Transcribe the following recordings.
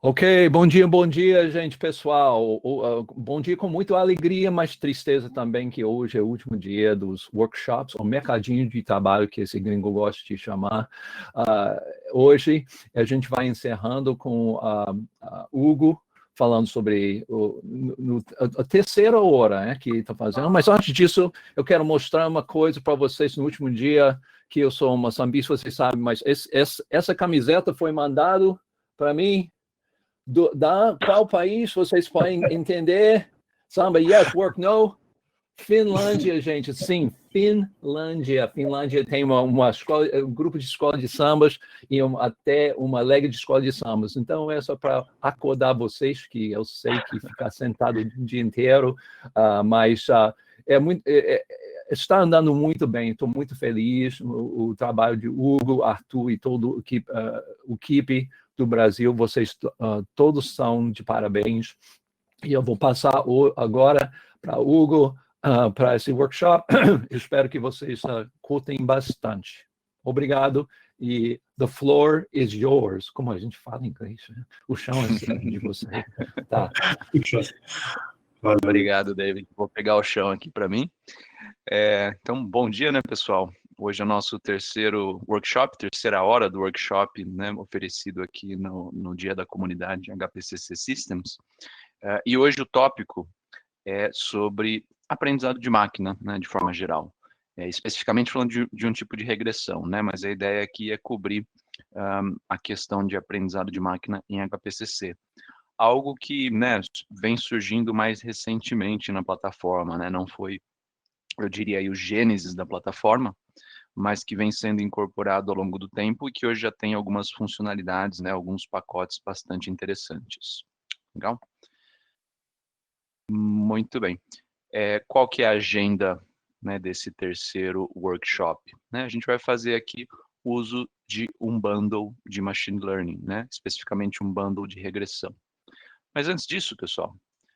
Ok, bom dia, gente, pessoal. Bom dia com muita alegria, mas tristeza também que hoje é o último dia dos workshops, o mercadinho de trabalho que esse gringo gosta de chamar. Ah, Hoje a gente vai encerrando com Hugo falando sobre a terceira hora, né, que está fazendo. Mas antes disso, eu quero mostrar uma coisa para vocês no último dia, que eu sou uma sambista, vocês sabem, mas essa camiseta foi mandada para mim da qual país vocês podem entender? Samba, yes, work, no. Finlândia, gente, sim, Finlândia. Finlândia tem uma escola, um grupo de escola de sambas e até uma lega de escola de sambas. Então, é só para acordar vocês, que eu sei que ficar sentado o dia inteiro, mas é muito, está andando muito bem, estou muito feliz. O trabalho de Hugo, Arthur e todo o equipe do Brasil, vocês todos são de parabéns. E eu vou passar agora para Hugo, para esse workshop. Espero que vocês curtem bastante. Obrigado. E the floor is yours. Como a gente fala em inglês, né? O chão é de você. Tá. Obrigado, David. Vou pegar o chão aqui para mim. Então, bom dia, né, pessoal? Hoje é o nosso terceiro workshop, terceira hora do workshop, né, oferecido aqui no Dia da Comunidade HPCC Systems. E hoje o tópico é sobre aprendizado de máquina, né, de forma geral. Especificamente falando de um tipo de regressão, né, mas a ideia aqui é cobrir a questão de aprendizado de máquina em HPCC. Algo que, né, vem surgindo mais recentemente na plataforma, né, não foi, eu diria aí, o gênesis da plataforma, mas que vem sendo incorporado ao longo do tempo e que hoje já tem algumas funcionalidades, né, alguns pacotes bastante interessantes. Legal? Muito bem. Qual que é a agenda, né, desse terceiro workshop? Né, a gente vai fazer aqui uso de um bundle de machine learning, né, especificamente um bundle de regressão. Mas antes disso, pessoal,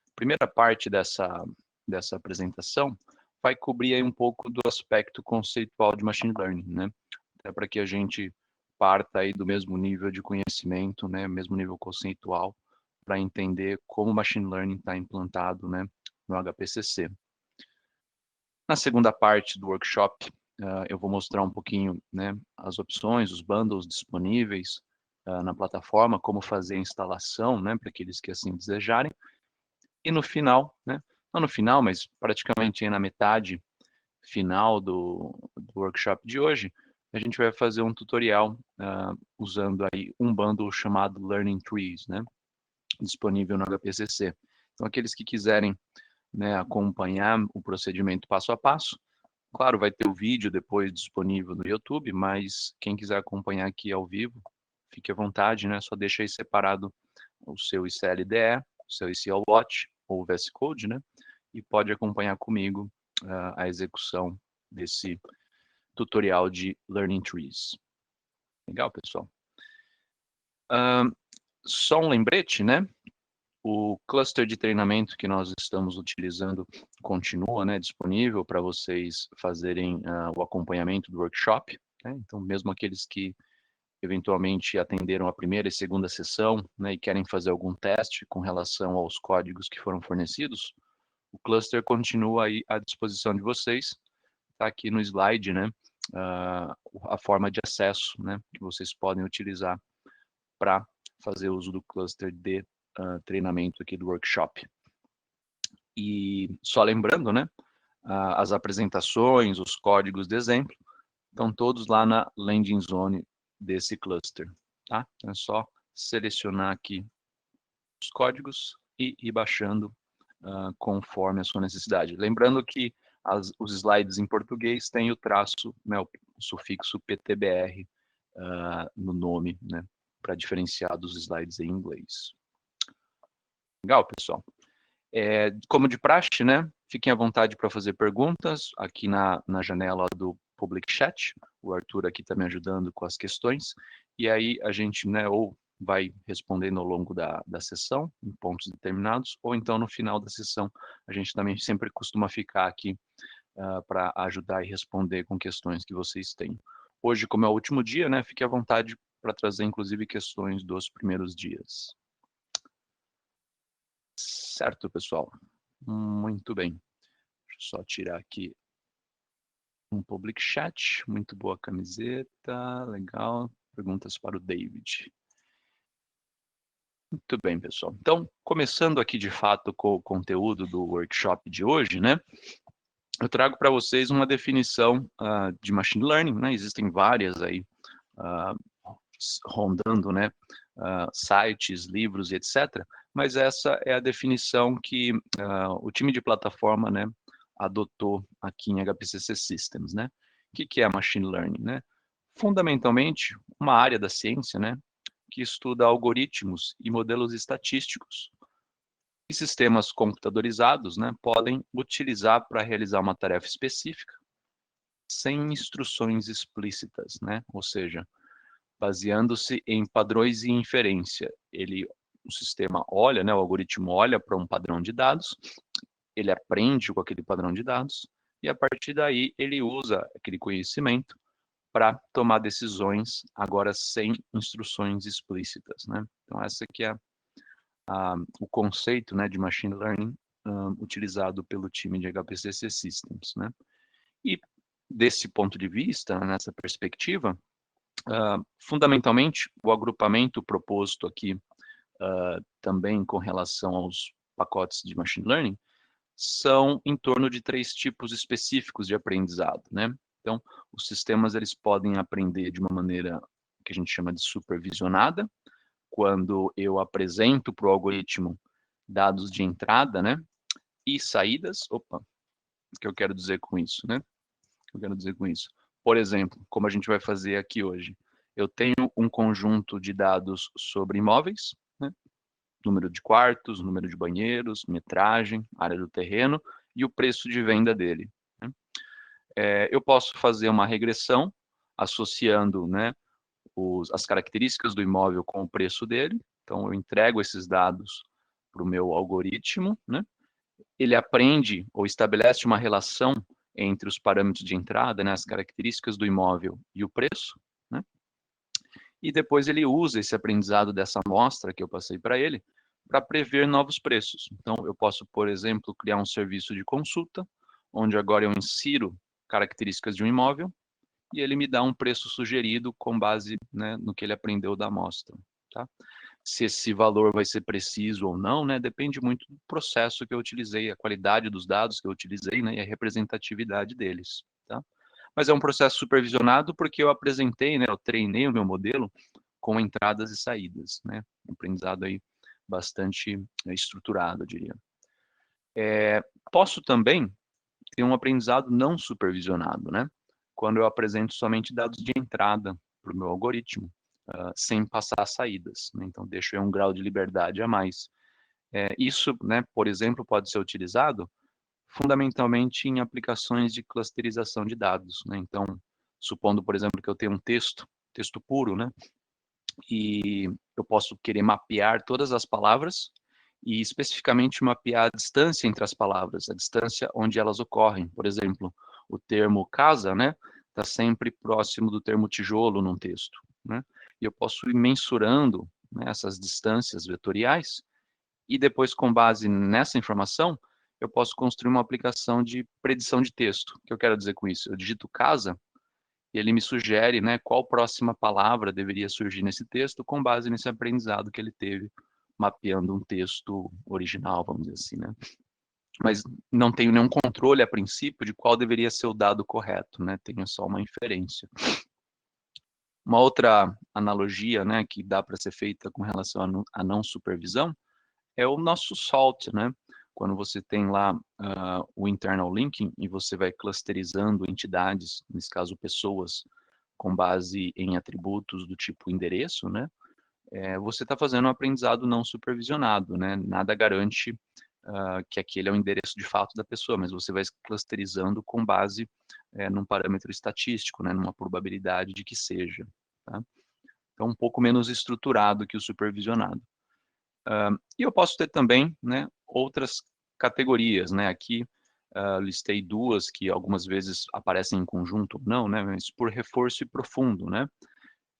a primeira parte dessa apresentação vai cobrir aí um pouco do aspecto conceitual de machine learning, né, até para que a gente parta aí do mesmo nível de conhecimento, né, mesmo nível conceitual, para entender como o machine learning está implantado, né, no HPCC. Na segunda parte do workshop, eu vou mostrar um pouquinho, né, as opções, os bundles disponíveis na plataforma, como fazer a instalação, né, para aqueles que assim desejarem. E no final, né, não no final, mas praticamente aí na metade final do workshop de hoje, a gente vai fazer um tutorial usando aí um bundle chamado Learning Trees, né, disponível no HPCC. Então, aqueles que quiserem, né, acompanhar o procedimento passo a passo, claro, vai ter o vídeo depois disponível no YouTube, mas quem quiser acompanhar aqui ao vivo, fique à vontade, né? Só deixa aí separado o seu ICLDE, o seu ICL Watch ou o VS Code, né? E pode acompanhar comigo a execução desse tutorial de Learning Trees. Legal, pessoal? Só um lembrete, né? O cluster de treinamento que nós estamos utilizando continua, né, disponível para vocês fazerem o acompanhamento do workshop, né? Então, mesmo aqueles que eventualmente atenderam a primeira e segunda sessão, né, e querem fazer algum teste com relação aos códigos que foram fornecidos, o cluster continua aí à disposição de vocês. Está aqui no slide, né, a forma de acesso, né, que vocês podem utilizar para fazer uso do cluster de treinamento aqui do workshop. E só lembrando, né, as apresentações, os códigos de exemplo, estão todos lá na landing zone desse cluster, tá? Então é só selecionar aqui os códigos e ir baixando conforme a sua necessidade. Lembrando que os slides em português têm o traço, né, o sufixo PTBR no nome, né, para diferenciar dos slides em inglês. Legal, pessoal? Como de praxe, né? Fiquem à vontade para fazer perguntas aqui na janela do Public Chat. O Arthur aqui está me ajudando com as questões. E aí a gente, né, ou vai respondendo ao longo da sessão, em pontos determinados, ou então no final da sessão, a gente também sempre costuma ficar aqui para ajudar e responder com questões que vocês têm. Hoje, como é o último dia, né, fique à vontade para trazer, inclusive, questões dos primeiros dias. Certo, pessoal? Muito bem. Deixa eu só tirar aqui um public chat. Muito boa camiseta, legal. Perguntas para o David. Muito bem, pessoal. Então, começando aqui de fato com o conteúdo do workshop de hoje, né? Eu trago para vocês uma definição de machine learning, né? Existem várias aí rondando, né? Sites, livros, etc. Mas essa é a definição que o time de plataforma, né, adotou aqui em HPCC Systems, né? O que é machine learning, né? Fundamentalmente, uma área da ciência, né, que estuda algoritmos e modelos estatísticos e sistemas computadorizados, né, podem utilizar para realizar uma tarefa específica sem instruções explícitas, né? Ou seja, baseando-se em padrões e inferência. O sistema olha, né, o algoritmo olha para um padrão de dados, ele aprende com aquele padrão de dados e a partir daí ele usa aquele conhecimento para tomar decisões, agora sem instruções explícitas, né? Então essa aqui é o conceito, né, de machine learning utilizado pelo time de HPCC Systems, né? E desse ponto de vista, nessa perspectiva, fundamentalmente o agrupamento proposto aqui também com relação aos pacotes de machine learning são em torno de 3 tipos específicos de aprendizado, né? Então, os sistemas eles podem aprender de uma maneira que a gente chama de supervisionada, quando eu apresento para o algoritmo dados de entrada, né, e saídas. Opa, o que eu quero dizer com isso, né? O que eu quero dizer com isso? Por exemplo, como a gente vai fazer aqui hoje, eu tenho um conjunto de dados sobre imóveis, né? Número de quartos, número de banheiros, metragem, área do terreno e o preço de venda dele, né? Eu posso fazer uma regressão associando, né, as características do imóvel com o preço dele. Então, eu entrego esses dados para o meu algoritmo, né? Ele aprende ou estabelece uma relação entre os parâmetros de entrada, né, as características do imóvel e o preço, né? E depois ele usa esse aprendizado dessa amostra que eu passei para ele para prever novos preços. Então, eu posso, por exemplo, criar um serviço de consulta, onde agora eu insiro características de um imóvel e ele me dá um preço sugerido com base, né, no que ele aprendeu da amostra, tá? Se esse valor vai ser preciso ou não, né, depende muito do processo que eu utilizei, a qualidade dos dados que eu utilizei, né, e a representatividade deles, tá? Mas é um processo supervisionado porque eu apresentei, né, eu treinei o meu modelo com entradas e saídas, né? Um aprendizado aí bastante estruturado, eu diria. Posso também ter um aprendizado não supervisionado, né? Quando eu apresento somente dados de entrada para o meu algoritmo, sem passar saídas, né? Então, deixo um grau de liberdade a mais. Isso, né, por exemplo, pode ser utilizado fundamentalmente em aplicações de clusterização de dados, né? Então, supondo, por exemplo, que eu tenho um texto puro, né? E eu posso querer mapear todas as palavras e especificamente mapear a distância entre as palavras, a distância onde elas ocorrem. Por exemplo, o termo casa, né, está sempre próximo do termo tijolo num texto, né? E eu posso ir mensurando, né, essas distâncias vetoriais e depois, com base nessa informação, eu posso construir uma aplicação de predição de texto. O que eu quero dizer com isso? Eu digito casa e ele me sugere, né, qual próxima palavra deveria surgir nesse texto com base nesse aprendizado que ele teve mapeando um texto original, vamos dizer assim, né? Mas não tenho nenhum controle a princípio de qual deveria ser o dado correto, né? Tenho só uma inferência. Uma outra analogia, né, que dá para ser feita com relação à não supervisão é o nosso salt, né? Quando você tem lá o internal linking e você vai clusterizando entidades, nesse caso pessoas, com base em atributos do tipo endereço, né? Você está fazendo um aprendizado não supervisionado, né? Nada garante que aquele é o endereço de fato da pessoa, mas você vai clusterizando com base num parâmetro estatístico, né? Numa probabilidade de que seja, tá? Então, um pouco menos estruturado que o supervisionado. E eu posso ter também, né, outras categorias, né? Aqui listei duas que algumas vezes aparecem em conjunto ou não, né? Mas por reforço e profundo, né?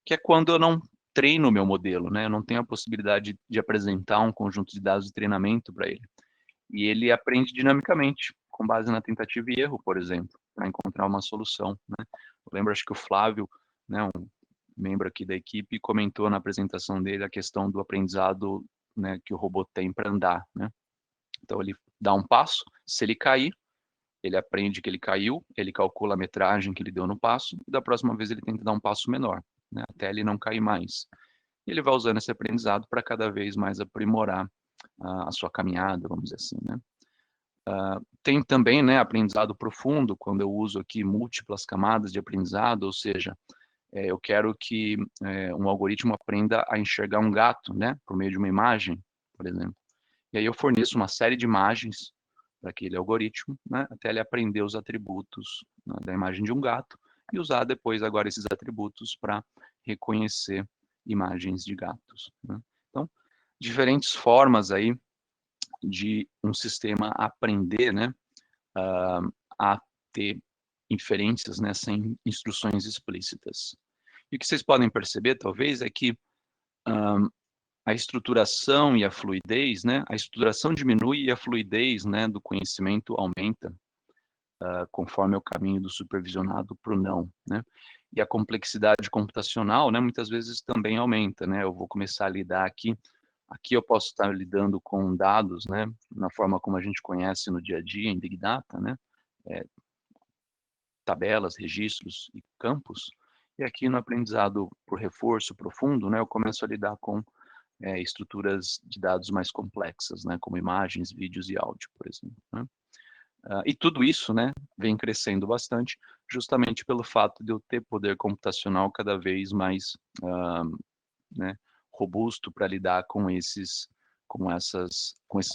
Que é quando eu não treino o meu modelo, né? Eu não tenho a possibilidade de apresentar um conjunto de dados de treinamento para ele. E ele aprende dinamicamente, com base na tentativa e erro, por exemplo, para encontrar uma solução, né? Eu lembro, acho que o Flávio, né, um membro aqui da equipe, comentou na apresentação dele a questão do aprendizado, né, que o robô tem para andar, né? Então ele dá um passo, se ele cair, ele aprende que ele caiu, ele calcula a metragem que ele deu no passo, e da próxima vez ele tenta dar um passo menor, né, até ele não cair mais. E ele vai usando esse aprendizado para cada vez mais aprimorar a sua caminhada, vamos dizer assim, né? Tem também, né, aprendizado profundo, quando eu uso aqui múltiplas camadas de aprendizado, ou seja, eu quero que um algoritmo aprenda a enxergar um gato, né, por meio de uma imagem, por exemplo. E aí eu forneço uma série de imagens para aquele algoritmo, né, até ele aprender os atributos, né, da imagem de um gato e usar depois agora esses atributos para reconhecer imagens de gatos, né? Então, diferentes formas aí de um sistema aprender, né, a ter inferências, né, sem instruções explícitas. E o que vocês podem perceber, talvez, é que a estruturação e a fluidez, né, a estruturação diminui e a fluidez, né, do conhecimento aumenta, conforme o caminho do supervisionado para o não, né? E a complexidade computacional, né, muitas vezes também aumenta, né? Eu vou começar a lidar aqui eu posso estar lidando com dados, né, na forma como a gente conhece no dia a dia, em Big Data, né, tabelas, registros e campos. E aqui no aprendizado por reforço profundo, né, eu começo a lidar com estruturas de dados mais complexas, né, como imagens, vídeos e áudio, por exemplo, né? E tudo isso, né, vem crescendo bastante, justamente pelo fato de eu ter poder computacional cada vez mais, né, robusto para lidar com esses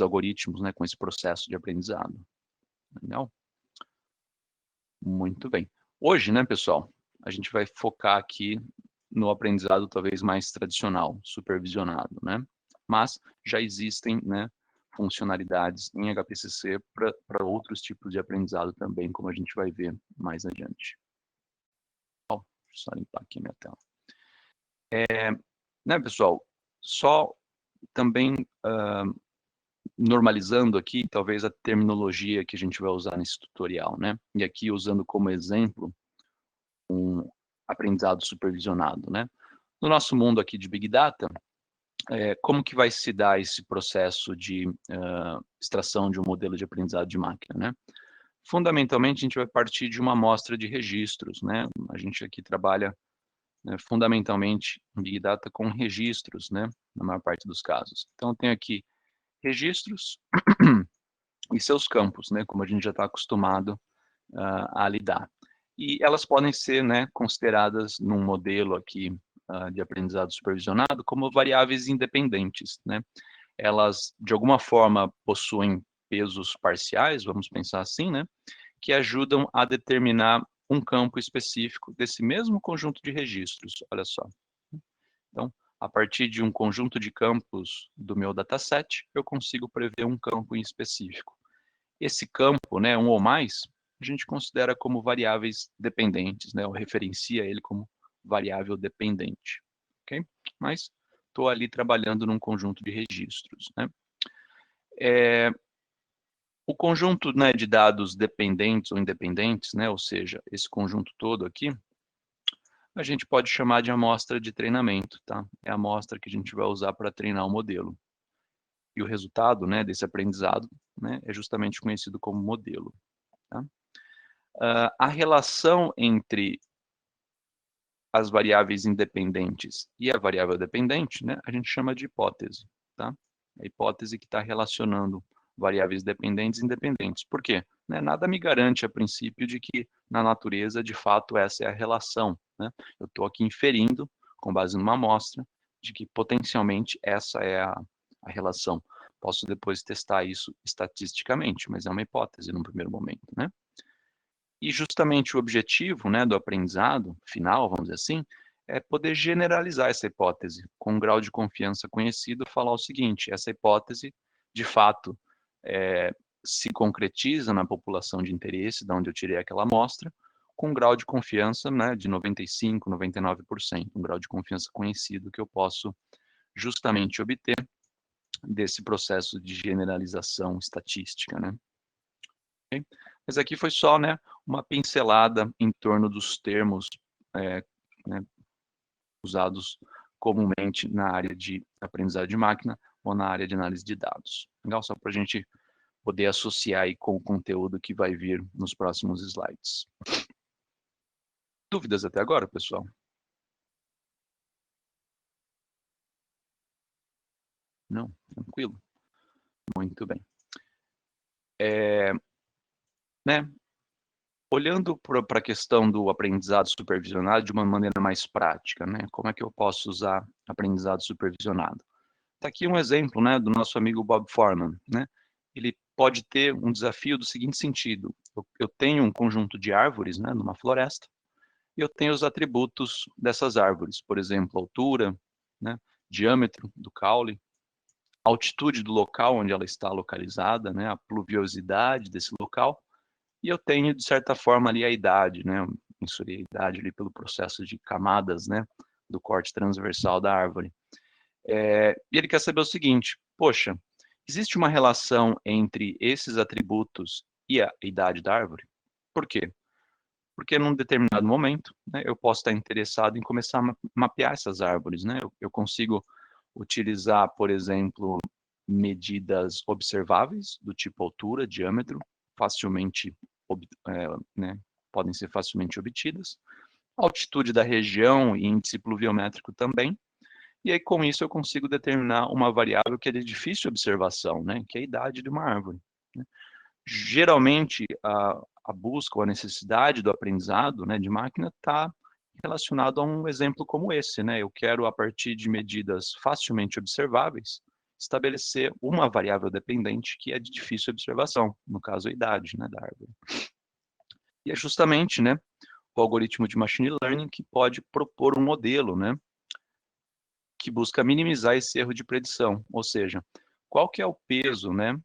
algoritmos, né, com esse processo de aprendizado. Legal? Muito bem. Hoje, né, pessoal, a gente vai focar aqui no aprendizado talvez mais tradicional, supervisionado, né? Mas já existem, né, funcionalidades em HPCC para outros tipos de aprendizado também, como a gente vai ver mais adiante. Deixa eu só limpar aqui minha tela. Né, pessoal, só também normalizando aqui, talvez a terminologia que a gente vai usar nesse tutorial, né? E aqui usando como exemplo um aprendizado supervisionado, né? No nosso mundo aqui de Big Data, como que vai se dar esse processo de extração de um modelo de aprendizado de máquina, né? Fundamentalmente, a gente vai partir de uma amostra de registros, né? A gente aqui trabalha, né, fundamentalmente em Big Data com registros, né? Na maior parte dos casos. Então, eu tenho aqui registros e seus campos, né? Como a gente já está acostumado a lidar. E elas podem ser, né, consideradas num modelo aqui de aprendizado supervisionado como variáveis independentes, né? Elas, de alguma forma, possuem pesos parciais, vamos pensar assim, né? Que ajudam a determinar um campo específico desse mesmo conjunto de registros, olha só. Então, a partir de um conjunto de campos do meu dataset, eu consigo prever um campo em específico. Esse campo, né, um ou mais, a gente considera como variáveis dependentes, né, ou referencia ele como variável dependente, ok? Mas estou ali trabalhando num conjunto de registros, né? O conjunto, né, de dados dependentes ou independentes, né, ou seja, esse conjunto todo aqui, a gente pode chamar de amostra de treinamento, tá? É a amostra que a gente vai usar para treinar o modelo. E o resultado, né, desse aprendizado, né, é justamente conhecido como modelo, tá? A relação entre as variáveis independentes e a variável dependente, né, a gente chama de hipótese, tá? A hipótese que está relacionando variáveis dependentes e independentes. Por quê? Né, nada me garante, a princípio, de que na natureza, de fato, essa é a relação, né? Eu estou aqui inferindo, com base numa amostra, de que potencialmente essa é a relação. Posso depois testar isso estatisticamente, mas é uma hipótese no primeiro momento, né? E justamente o objetivo, né, do aprendizado final, vamos dizer assim, é poder generalizar essa hipótese com um grau de confiança conhecido, falar o seguinte: essa hipótese, de fato, se concretiza na população de interesse, de onde eu tirei aquela amostra, com um grau de confiança, né, de 95%, 99%, um grau de confiança conhecido que eu posso justamente obter desse processo de generalização estatística, né? Okay? Mas aqui foi só, né, uma pincelada em torno dos termos né, usados comumente na área de aprendizado de máquina ou na área de análise de dados. Legal? Só para a gente poder associar aí com o conteúdo que vai vir nos próximos slides. Dúvidas até agora, pessoal? Não? Tranquilo? Muito bem. Né, olhando para a questão do aprendizado supervisionado de uma maneira mais prática, né? Como é que eu posso usar aprendizado supervisionado? Está aqui um exemplo, né, do nosso amigo Bob Foreman, né? Ele pode ter um desafio do seguinte sentido: eu tenho um conjunto de árvores, né, numa floresta, e eu tenho os atributos dessas árvores, por exemplo, altura, né, diâmetro do caule, altitude do local onde ela está localizada, né, a pluviosidade desse local, e eu tenho, de certa forma, ali a idade, né, eu mensurei a idade ali pelo processo de camadas, né, do corte transversal da árvore. E ele quer saber o seguinte: poxa, existe uma relação entre esses atributos e a idade da árvore? Por quê? Porque num determinado momento, né, eu posso estar interessado em começar a mapear essas árvores, né? Eu consigo utilizar, por exemplo, medidas observáveis do tipo altura, diâmetro, facilmente, né, podem ser facilmente obtidas, altitude da região e índice pluviométrico também. E aí, com isso, eu consigo determinar uma variável que é de difícil observação, né, que é a idade de uma árvore, né? Geralmente, a busca ou a necessidade do aprendizado, né, de máquina está relacionado a um exemplo como esse, né? Eu quero, a partir de medidas facilmente observáveis, estabelecer uma variável dependente que é de difícil observação, no caso, a idade, né, da árvore. E é justamente, né, o algoritmo de machine learning que pode propor um modelo, né, que busca minimizar esse erro de predição, ou seja, qual que é o peso, né,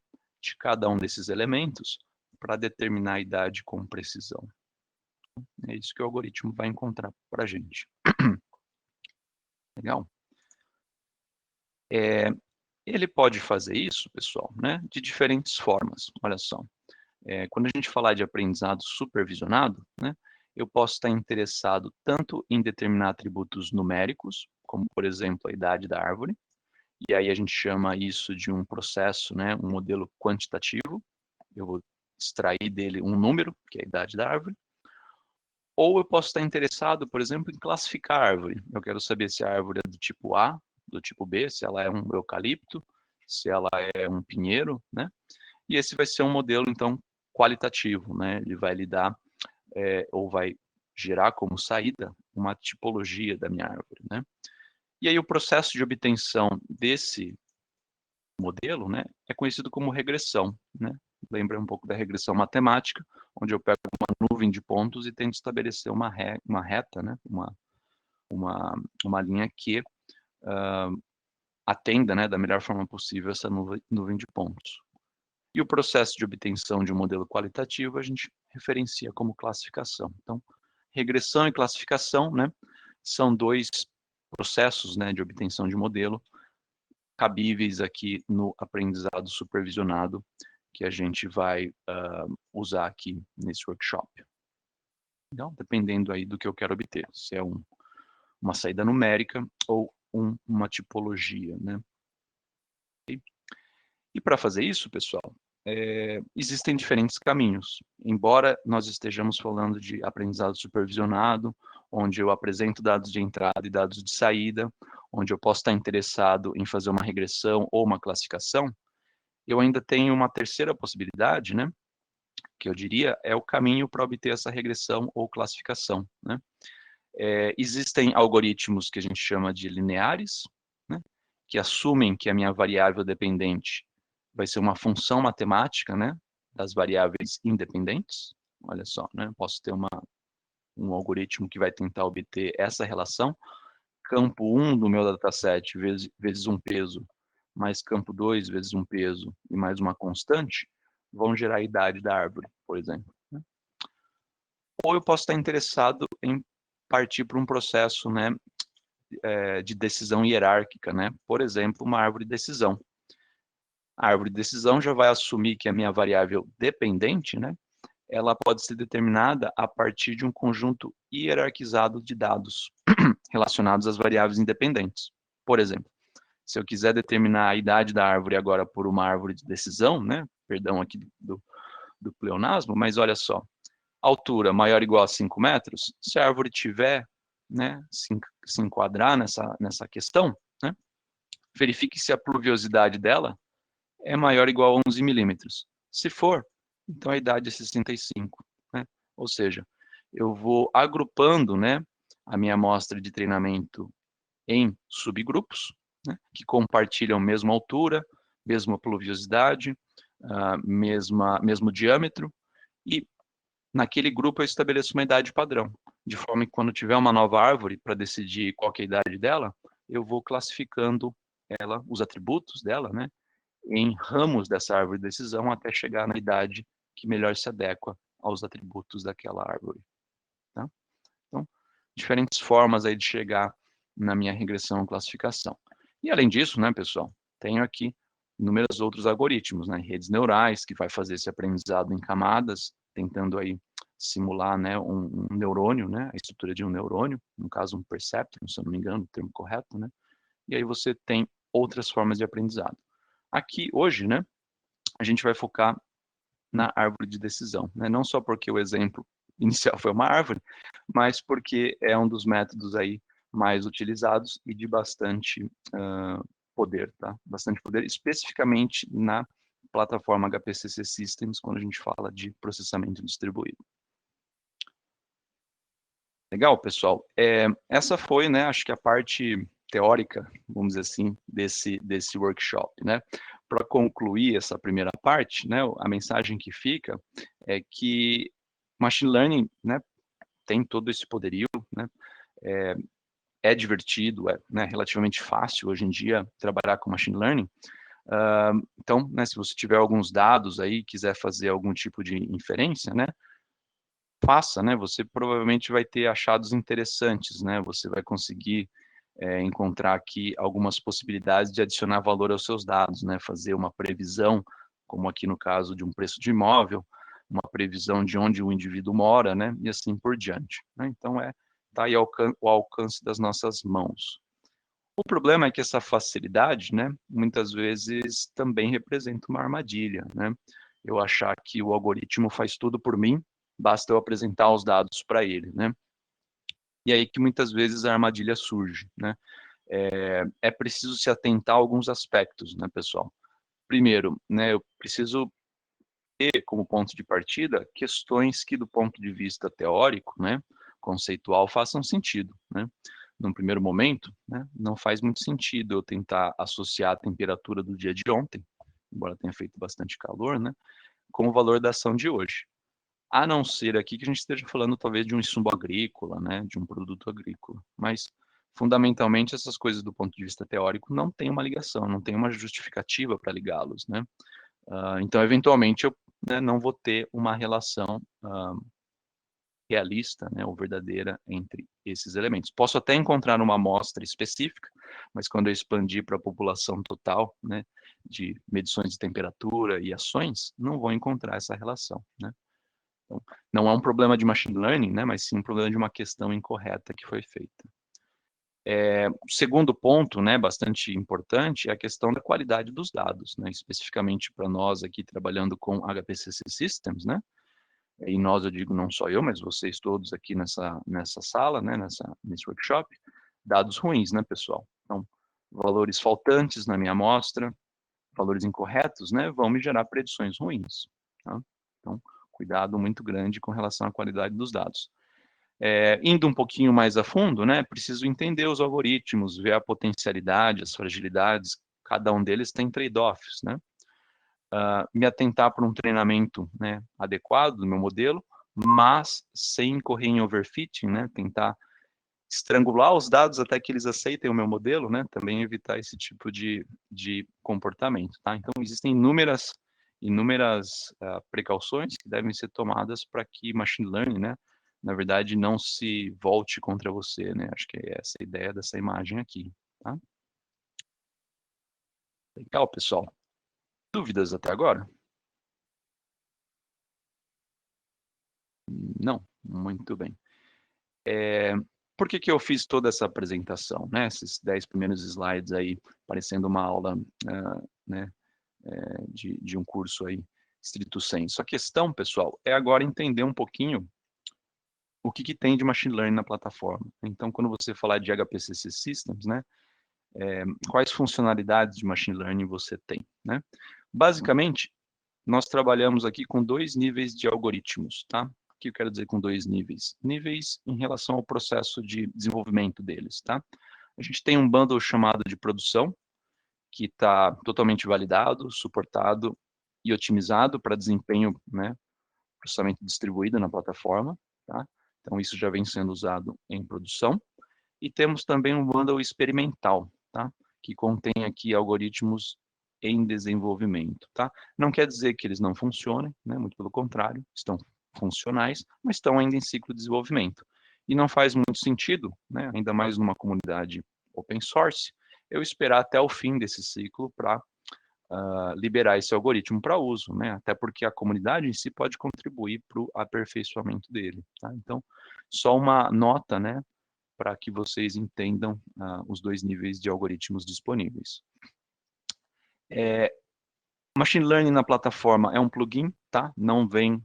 de cada um desses elementos para determinar a idade com precisão. É isso que o algoritmo vai encontrar para a gente. Legal? Ele pode fazer isso, pessoal, né, de diferentes formas. Olha só, quando a gente falar de aprendizado supervisionado, né, eu posso estar interessado tanto em determinar atributos numéricos, como, por exemplo, a idade da árvore, e aí a gente chama isso de um processo, né, um modelo quantitativo. Eu vou extrair dele um número, que é a idade da árvore. Ou eu posso estar interessado, por exemplo, em classificar a árvore. Eu quero saber se a árvore é do tipo A, do tipo B, se ela é um eucalipto, se ela é um pinheiro, né? E esse vai ser um modelo, então, qualitativo, né? Ele vai lhe dar, ou vai gerar como saída uma tipologia da minha árvore, né? E aí o processo de obtenção desse modelo, né, é conhecido como regressão, né? Lembra um pouco da regressão matemática, onde eu pego uma nuvem de pontos e tento estabelecer uma reta, né, uma linha que atenda, né, da melhor forma possível essa nuvem de pontos. E o processo de obtenção de um modelo qualitativo a gente referencia como classificação. Então, regressão e classificação, né, são dois processos, né, de obtenção de modelo cabíveis aqui no aprendizado supervisionado que a gente vai usar aqui nesse workshop. Então, dependendo aí do que eu quero obter, se é uma saída numérica ou uma tipologia, né? E para fazer isso, pessoal, existem diferentes caminhos. Embora nós estejamos falando de aprendizado supervisionado, onde eu apresento dados de entrada e dados de saída, onde eu posso estar interessado em fazer uma regressão ou uma classificação, eu ainda tenho uma terceira possibilidade, né? Que eu diria é o caminho para obter essa regressão ou classificação, né? Existem algoritmos que a gente chama de lineares, né? Que assumem que a minha variável dependente vai ser uma função matemática, né? Das variáveis independentes. Olha só, né? Posso ter um algoritmo que vai tentar obter essa relação. Campo 1 do meu dataset vezes um peso, mais campo 2 vezes um peso e mais uma constante, vão gerar a idade da árvore, por exemplo. ou eu posso estar interessado em partir para um processo, né, de decisão hierárquica, né? Por exemplo, uma árvore de decisão. A árvore de decisão já vai assumir que a minha variável dependente, né, ela pode ser determinada a partir de um conjunto hierarquizado de dados relacionados às variáveis independentes. Por exemplo, se eu quiser determinar a idade da árvore agora por uma árvore de decisão, né, perdão aqui do pleonasmo, mas olha só, altura maior ou igual a 5 metros, se a árvore tiver, né, se enquadrar nessa questão, né, verifique se a pluviosidade dela é maior ou igual a 11 milímetros. Se for, então a idade é 65, né? Ou seja, eu vou agrupando, né, a minha amostra de treinamento em subgrupos, né, que compartilham a mesma altura, mesma pluviosidade, mesmo diâmetro, e naquele grupo eu estabeleço uma idade padrão, de forma que quando tiver uma nova árvore para decidir qual que é a idade dela, eu vou classificando ela, os atributos dela, né, em ramos dessa árvore de decisão até chegar na idade que melhor se adequa aos atributos daquela árvore. Tá? Então, diferentes formas aí de chegar na minha regressão classificação. E além disso, né, pessoal, tenho aqui inúmeros outros algoritmos, né, redes neurais, que vai fazer esse aprendizado em camadas, tentando aí simular, né, um neurônio, né, a estrutura de um neurônio, no caso um perceptron, se eu não me engano, o termo correto, né, e aí você tem outras formas de aprendizado. Aqui, hoje, né, a gente vai focar na árvore de decisão, né, não só porque o exemplo inicial foi uma árvore, mas porque é um dos métodos aí mais utilizados e de bastante poder, tá? Bastante poder, especificamente na plataforma HPCC Systems, quando a gente fala de processamento distribuído. Legal, pessoal. Essa foi, né, acho que a parte teórica, vamos dizer assim, desse workshop, né? Para concluir essa primeira parte, né, a mensagem que fica é que machine learning, né, tem todo esse poderio, né? É divertido, né, relativamente fácil hoje em dia trabalhar com machine learning. Então, né, se você tiver alguns dados aí, quiser fazer algum tipo de inferência, né, faça, né, você provavelmente vai ter achados interessantes, né, você vai conseguir encontrar aqui algumas possibilidades de adicionar valor aos seus dados, né, fazer uma previsão, como aqui no caso de um preço de imóvel, uma previsão de onde o indivíduo mora, né, e assim por diante, né? Então, tá aí o alcance das nossas mãos. O problema é que essa facilidade, né, muitas vezes também representa uma armadilha, né? Eu achar que o algoritmo faz tudo por mim, basta eu apresentar os dados para ele, né? E aí que muitas vezes a armadilha surge, né? É preciso se atentar a alguns aspectos, né, pessoal? Primeiro, né, eu preciso ter como ponto de partida questões que, do ponto de vista teórico, né, conceitual, façam sentido, né? Num primeiro momento, né, não faz muito sentido eu tentar associar a temperatura do dia de ontem, embora tenha feito bastante calor, né, com o valor da ação de hoje. A não ser aqui que a gente esteja falando talvez de um insumo agrícola, né, de um produto agrícola. Mas, fundamentalmente, essas coisas do ponto de vista teórico não tem uma ligação, não tem uma justificativa para ligá-los, né? Então, eventualmente, eu, né, não vou ter uma relação realista, né, ou verdadeira entre esses elementos. Posso até encontrar uma amostra específica, mas quando eu expandir para a população total, né, de medições de temperatura e ações, não vou encontrar essa relação, né? Então, não é um problema de machine learning, né, mas sim um problema de uma questão incorreta que foi feita. O segundo ponto, né, bastante importante, é a questão da qualidade dos dados, né, especificamente para nós aqui trabalhando com HPCC Systems, né, e nós, eu digo não só eu, mas vocês todos aqui nessa sala, né, nesse workshop, dados ruins, né, pessoal? Então, valores faltantes na minha amostra, valores incorretos, né, vão me gerar predições ruins, tá? Então, cuidado muito grande com relação à qualidade dos dados. Indo um pouquinho mais a fundo, né, preciso entender os algoritmos, ver a potencialidade, as fragilidades, cada um deles tem trade-offs, né? Me atentar para um treinamento, né, adequado do meu modelo, mas sem incorrer em overfitting, né, tentar estrangular os dados até que eles aceitem o meu modelo, né, também evitar esse tipo de comportamento, tá? Então, existem inúmeras precauções que devem ser tomadas para que machine learning, né, na verdade, não se volte contra você, né? Acho que é essa a ideia dessa imagem aqui, tá? Legal, pessoal. Dúvidas até agora? Não? Muito bem. Por que que eu fiz toda essa apresentação, né? Esses 10 primeiros slides aí, parecendo uma aula, né, de um curso aí, estrito sensu. A questão, pessoal, é agora entender um pouquinho o que que tem de machine learning na plataforma. Então, quando você falar de HPCC Systems, né, quais funcionalidades de machine learning você tem, né? Basicamente, nós trabalhamos aqui com 2 níveis de algoritmos, tá? O que eu quero dizer com 2 níveis? Níveis em relação ao processo de desenvolvimento deles, tá? A gente tem um bundle chamado de produção, que está totalmente validado, suportado e otimizado para desempenho, né, processamento distribuído na plataforma, tá? Então, isso já vem sendo usado em produção. E temos também um bundle experimental, tá? Que contém aqui algoritmos em desenvolvimento, tá? Não quer dizer que eles não funcionem, né? Muito pelo contrário, estão funcionais, mas estão ainda em ciclo de desenvolvimento. E não faz muito sentido, né? Ainda mais numa comunidade open source, eu esperar até o fim desse ciclo para liberar esse algoritmo para uso, né? Até porque a comunidade em si pode contribuir para o aperfeiçoamento dele, tá? Então, só uma nota, né? Para que vocês entendam os 2 níveis de algoritmos disponíveis. Machine Learning na plataforma é um plugin, tá? Não vem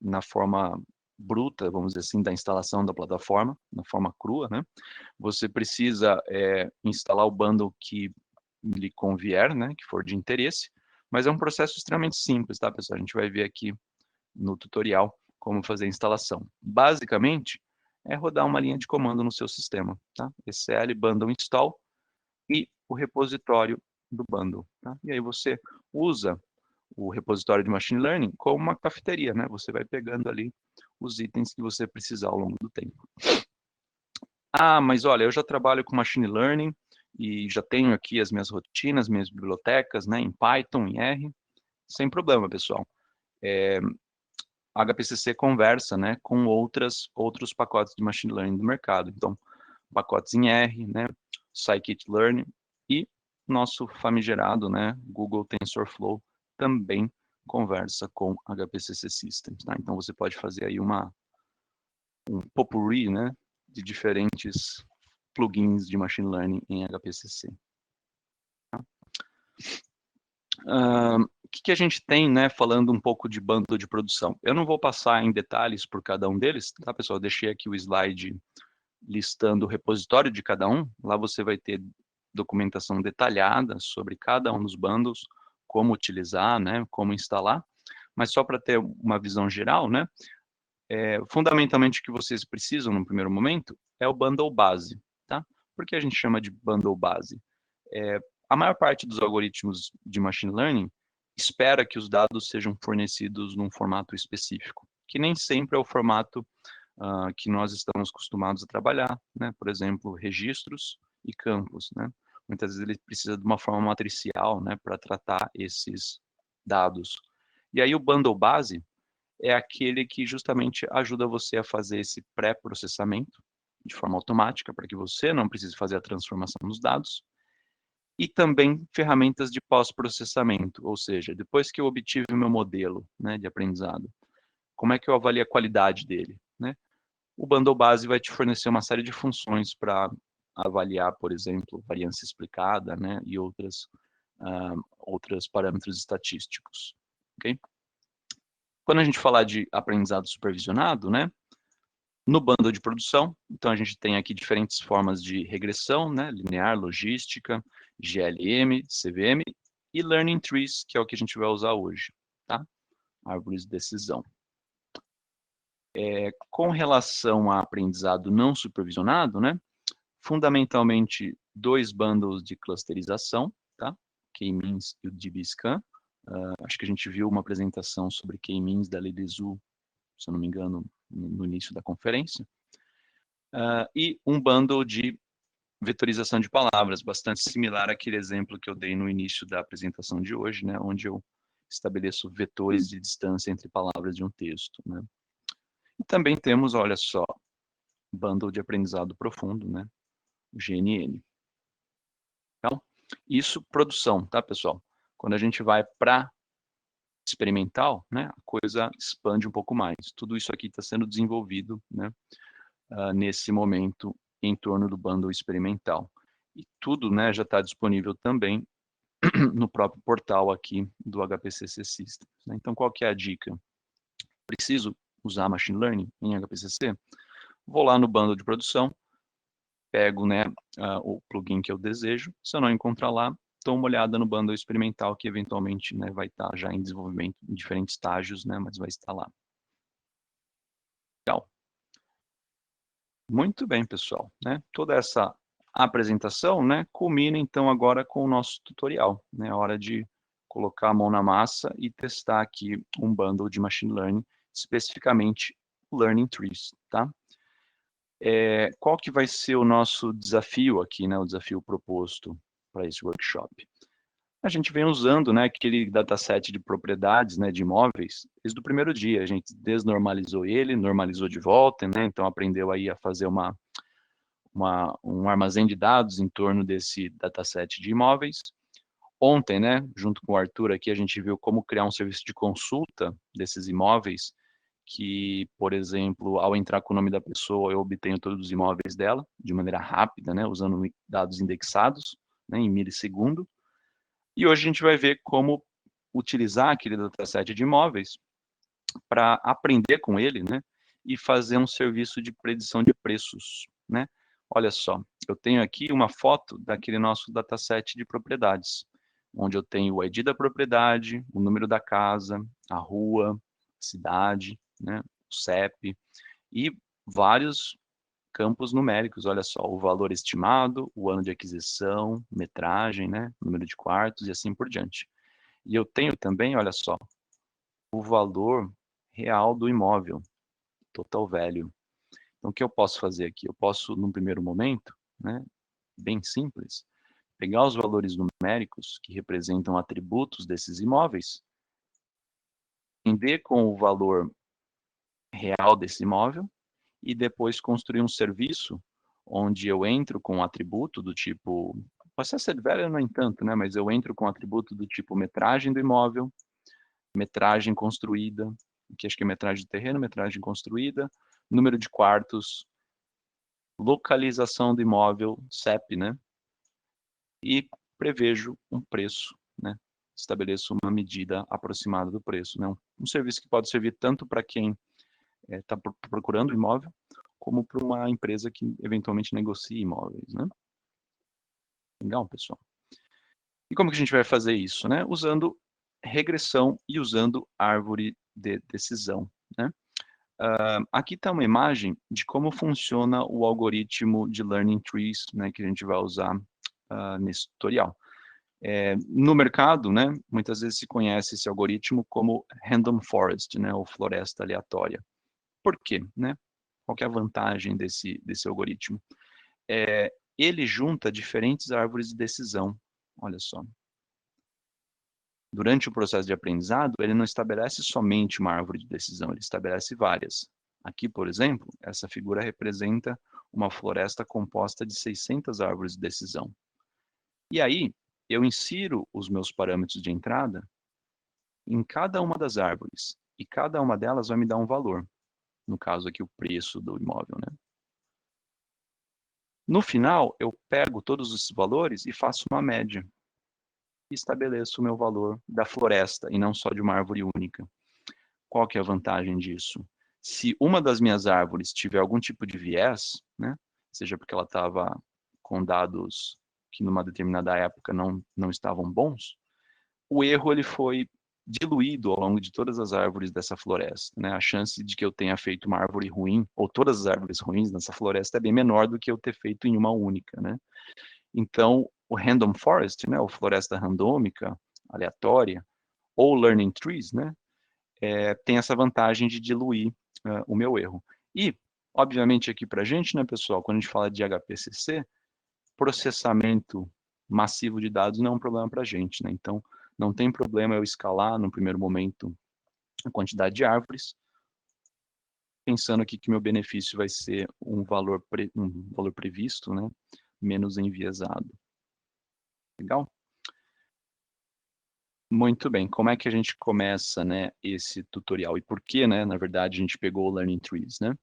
na forma bruta, vamos dizer assim, da instalação da plataforma, na forma crua, né? Você precisa instalar o bundle que lhe convier, né? Que for de interesse, mas é um processo extremamente simples, tá, pessoal? A gente vai ver aqui no tutorial como fazer a instalação. Basicamente, é rodar uma linha de comando no seu sistema, tá? SL bundle install e o repositório do bundle, tá? E aí você usa o repositório de machine learning como uma cafeteria, né? Você vai pegando ali os itens que você precisar ao longo do tempo. Ah, mas olha, eu já trabalho com machine learning e já tenho aqui as minhas rotinas, minhas bibliotecas, né, em Python, em R, sem problema, pessoal. A HPCC conversa, né, com outros pacotes de machine learning do mercado. Então, pacotes em R, né, scikit-learn e nosso famigerado, né, Google TensorFlow também conversa com HPCC Systems, tá? Então, você pode fazer aí um potpourri, né, de diferentes plugins de machine learning em HPCC. O que a gente tem, né, falando um pouco de bundle de produção? Eu não vou passar em detalhes por cada um deles, tá, pessoal? Eu deixei aqui o slide listando o repositório de cada um. Lá você vai ter documentação detalhada sobre cada um dos bundles, como utilizar, né, como instalar. Mas só para ter uma visão geral, né, fundamentalmente o que vocês precisam no primeiro momento é o bundle base, tá? Por que a gente chama de bundle base? A maior parte dos algoritmos de machine learning espera que os dados sejam fornecidos num formato específico, que nem sempre é o formato que nós estamos acostumados a trabalhar, né? Por exemplo, registros e campos, né? Muitas vezes ele precisa de uma forma matricial, né, para tratar esses dados. E aí o bundle base é aquele que justamente ajuda você a fazer esse pré-processamento de forma automática, para que você não precise fazer a transformação dos dados, e também ferramentas de pós-processamento, ou seja, depois que eu obtive o meu modelo, né, de aprendizado, como é que eu avalio a qualidade dele, né? O bundle base vai te fornecer uma série de funções para avaliar, por exemplo, variância explicada, né, e outros parâmetros estatísticos, ok? Quando a gente falar de aprendizado supervisionado, né, no bundle de produção, então a gente tem aqui diferentes formas de regressão, né, linear, logística, GLM, CVM e Learning Trees, que é o que a gente vai usar hoje, tá? Árvores de decisão. Com relação a aprendizado não supervisionado, né, fundamentalmente 2 bundles de clusterização, tá? K-means e o DBScan. Acho que a gente viu uma apresentação sobre K-means da Lei Lisu, se eu não me engano, no início da conferência. E um bundle de vetorização de palavras, bastante similar àquele exemplo que eu dei no início da apresentação de hoje, né, onde eu estabeleço vetores de distância entre palavras de um texto, né. E também temos, olha só, Bundle de Aprendizado Profundo, né? O GNN. Então, isso produção, tá, pessoal? Quando a gente vai para experimental, né, a coisa expande um pouco mais. Tudo isso aqui está sendo desenvolvido, né, nesse momento em torno do bundle experimental. E tudo, né, já está disponível também no próprio portal aqui do HPCC Systems, né? Então, qual que é a dica? Preciso usar Machine Learning em HPCC? Vou lá no bundle de produção, pego, né, o plugin que eu desejo. Se eu não encontrar lá, dou uma olhada no bundle experimental, que eventualmente, né, vai estar já em desenvolvimento em diferentes estágios, né, mas vai estar lá. Legal. Muito bem, pessoal, né? Toda essa apresentação, né, culmina então agora com o nosso tutorial, né? A hora de colocar a mão na massa e testar aqui um bundle de Machine Learning, especificamente Learning Trees, tá? Qual que vai ser o nosso desafio aqui, né? O desafio proposto para esse workshop? A gente vem usando, né, aquele dataset de propriedades, né, de imóveis, desde o primeiro dia. A gente desnormalizou ele, normalizou de volta, né? Então aprendeu aí a fazer um armazém de dados em torno desse dataset de imóveis. Ontem, né, junto com o Arthur aqui, a gente viu como criar um serviço de consulta desses imóveis, que, por exemplo, ao entrar com o nome da pessoa, eu obtenho todos os imóveis dela, de maneira rápida, né, usando dados indexados, né, em milissegundo. E hoje a gente vai ver como utilizar aquele dataset de imóveis para aprender com ele, né, e fazer um serviço de predição de preços, né. Olha só, eu tenho aqui uma foto daquele nosso dataset de propriedades, onde eu tenho o ID da propriedade, o número da casa, a rua, cidade, né, o CEP e vários campos numéricos. Olha só, o valor estimado, o ano de aquisição, metragem, né, número de quartos e assim por diante. E eu tenho também, olha só, o valor real do imóvel, total value. Então, o que eu posso fazer aqui? Eu posso, num primeiro momento, né, bem simples, pegar os valores numéricos que representam atributos desses imóveis, entender com o valor real desse imóvel e depois construir um serviço onde eu entro com um atributo do tipo, asset value no entanto, né, mas eu entro com um atributo do tipo metragem do imóvel, metragem construída, que acho que é metragem de terreno, metragem construída, número de quartos, localização do imóvel, CEP, né? E prevejo um preço, né? Estabeleço uma medida aproximada do preço, né? Um serviço que pode servir tanto para quem está procurando imóvel, como para uma empresa que eventualmente negocia imóveis, né? Legal, pessoal. E como que a gente vai fazer isso, né? Usando regressão e usando árvore de decisão, né? Aqui está uma imagem de como funciona o algoritmo de Learning Trees, né, que a gente vai usar nesse tutorial. No mercado, né, muitas vezes se conhece esse algoritmo como Random Forest, né, ou floresta aleatória. Por quê? Né? Qual que é a vantagem desse algoritmo? Ele junta diferentes árvores de decisão. Olha só. Durante o processo de aprendizado, ele não estabelece somente uma árvore de decisão, ele estabelece várias. Aqui, por exemplo, essa figura representa uma floresta composta de 600 árvores de decisão. E aí, eu insiro os meus parâmetros de entrada em cada uma das árvores, e cada uma delas vai me dar um valor. No caso aqui, o preço do imóvel, né? No final, eu pego todos esses valores e faço uma média. E estabeleço o meu valor da floresta, e não só de uma árvore única. Qual que é a vantagem disso? Se uma das minhas árvores tiver algum tipo de viés, né, seja porque ela estava com dados que numa determinada época não estavam bons, o erro ele foi diluído ao longo de todas as árvores dessa floresta, né? A chance de que eu tenha feito uma árvore ruim, ou todas as árvores ruins nessa floresta, é bem menor do que eu ter feito em uma única, né? Então, o Random Forest, né, ou floresta randômica, aleatória, ou Learning Trees, né, tem essa vantagem de diluir o meu erro. E, obviamente, aqui para a gente, né, pessoal, quando a gente fala de HPCC, processamento massivo de dados não é um problema para a gente, né? Então, não tem problema eu escalar, no primeiro momento, a quantidade de árvores, pensando aqui que meu benefício vai ser um valor previsto, né, menos enviesado. Legal? Muito bem, como é que a gente começa, né, esse tutorial? E por que, né, na verdade, a gente pegou o Learning Trees, né?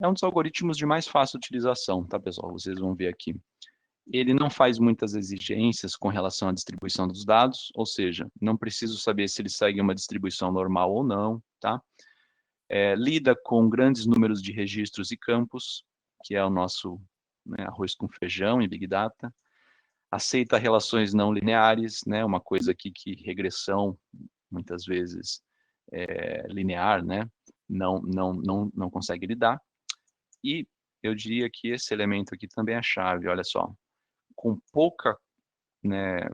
É um dos algoritmos de mais fácil utilização, tá, pessoal? Vocês vão ver aqui. Ele não faz muitas exigências com relação à distribuição dos dados, ou seja, não preciso saber se ele segue uma distribuição normal ou não, tá? Lida com grandes números de registros e campos, que é o nosso, né, arroz com feijão e Big Data. Aceita relações não lineares, né, uma coisa aqui que regressão, muitas vezes, linear, né, não consegue lidar. E eu diria que esse elemento aqui também é a chave, olha só. Com pouca, né,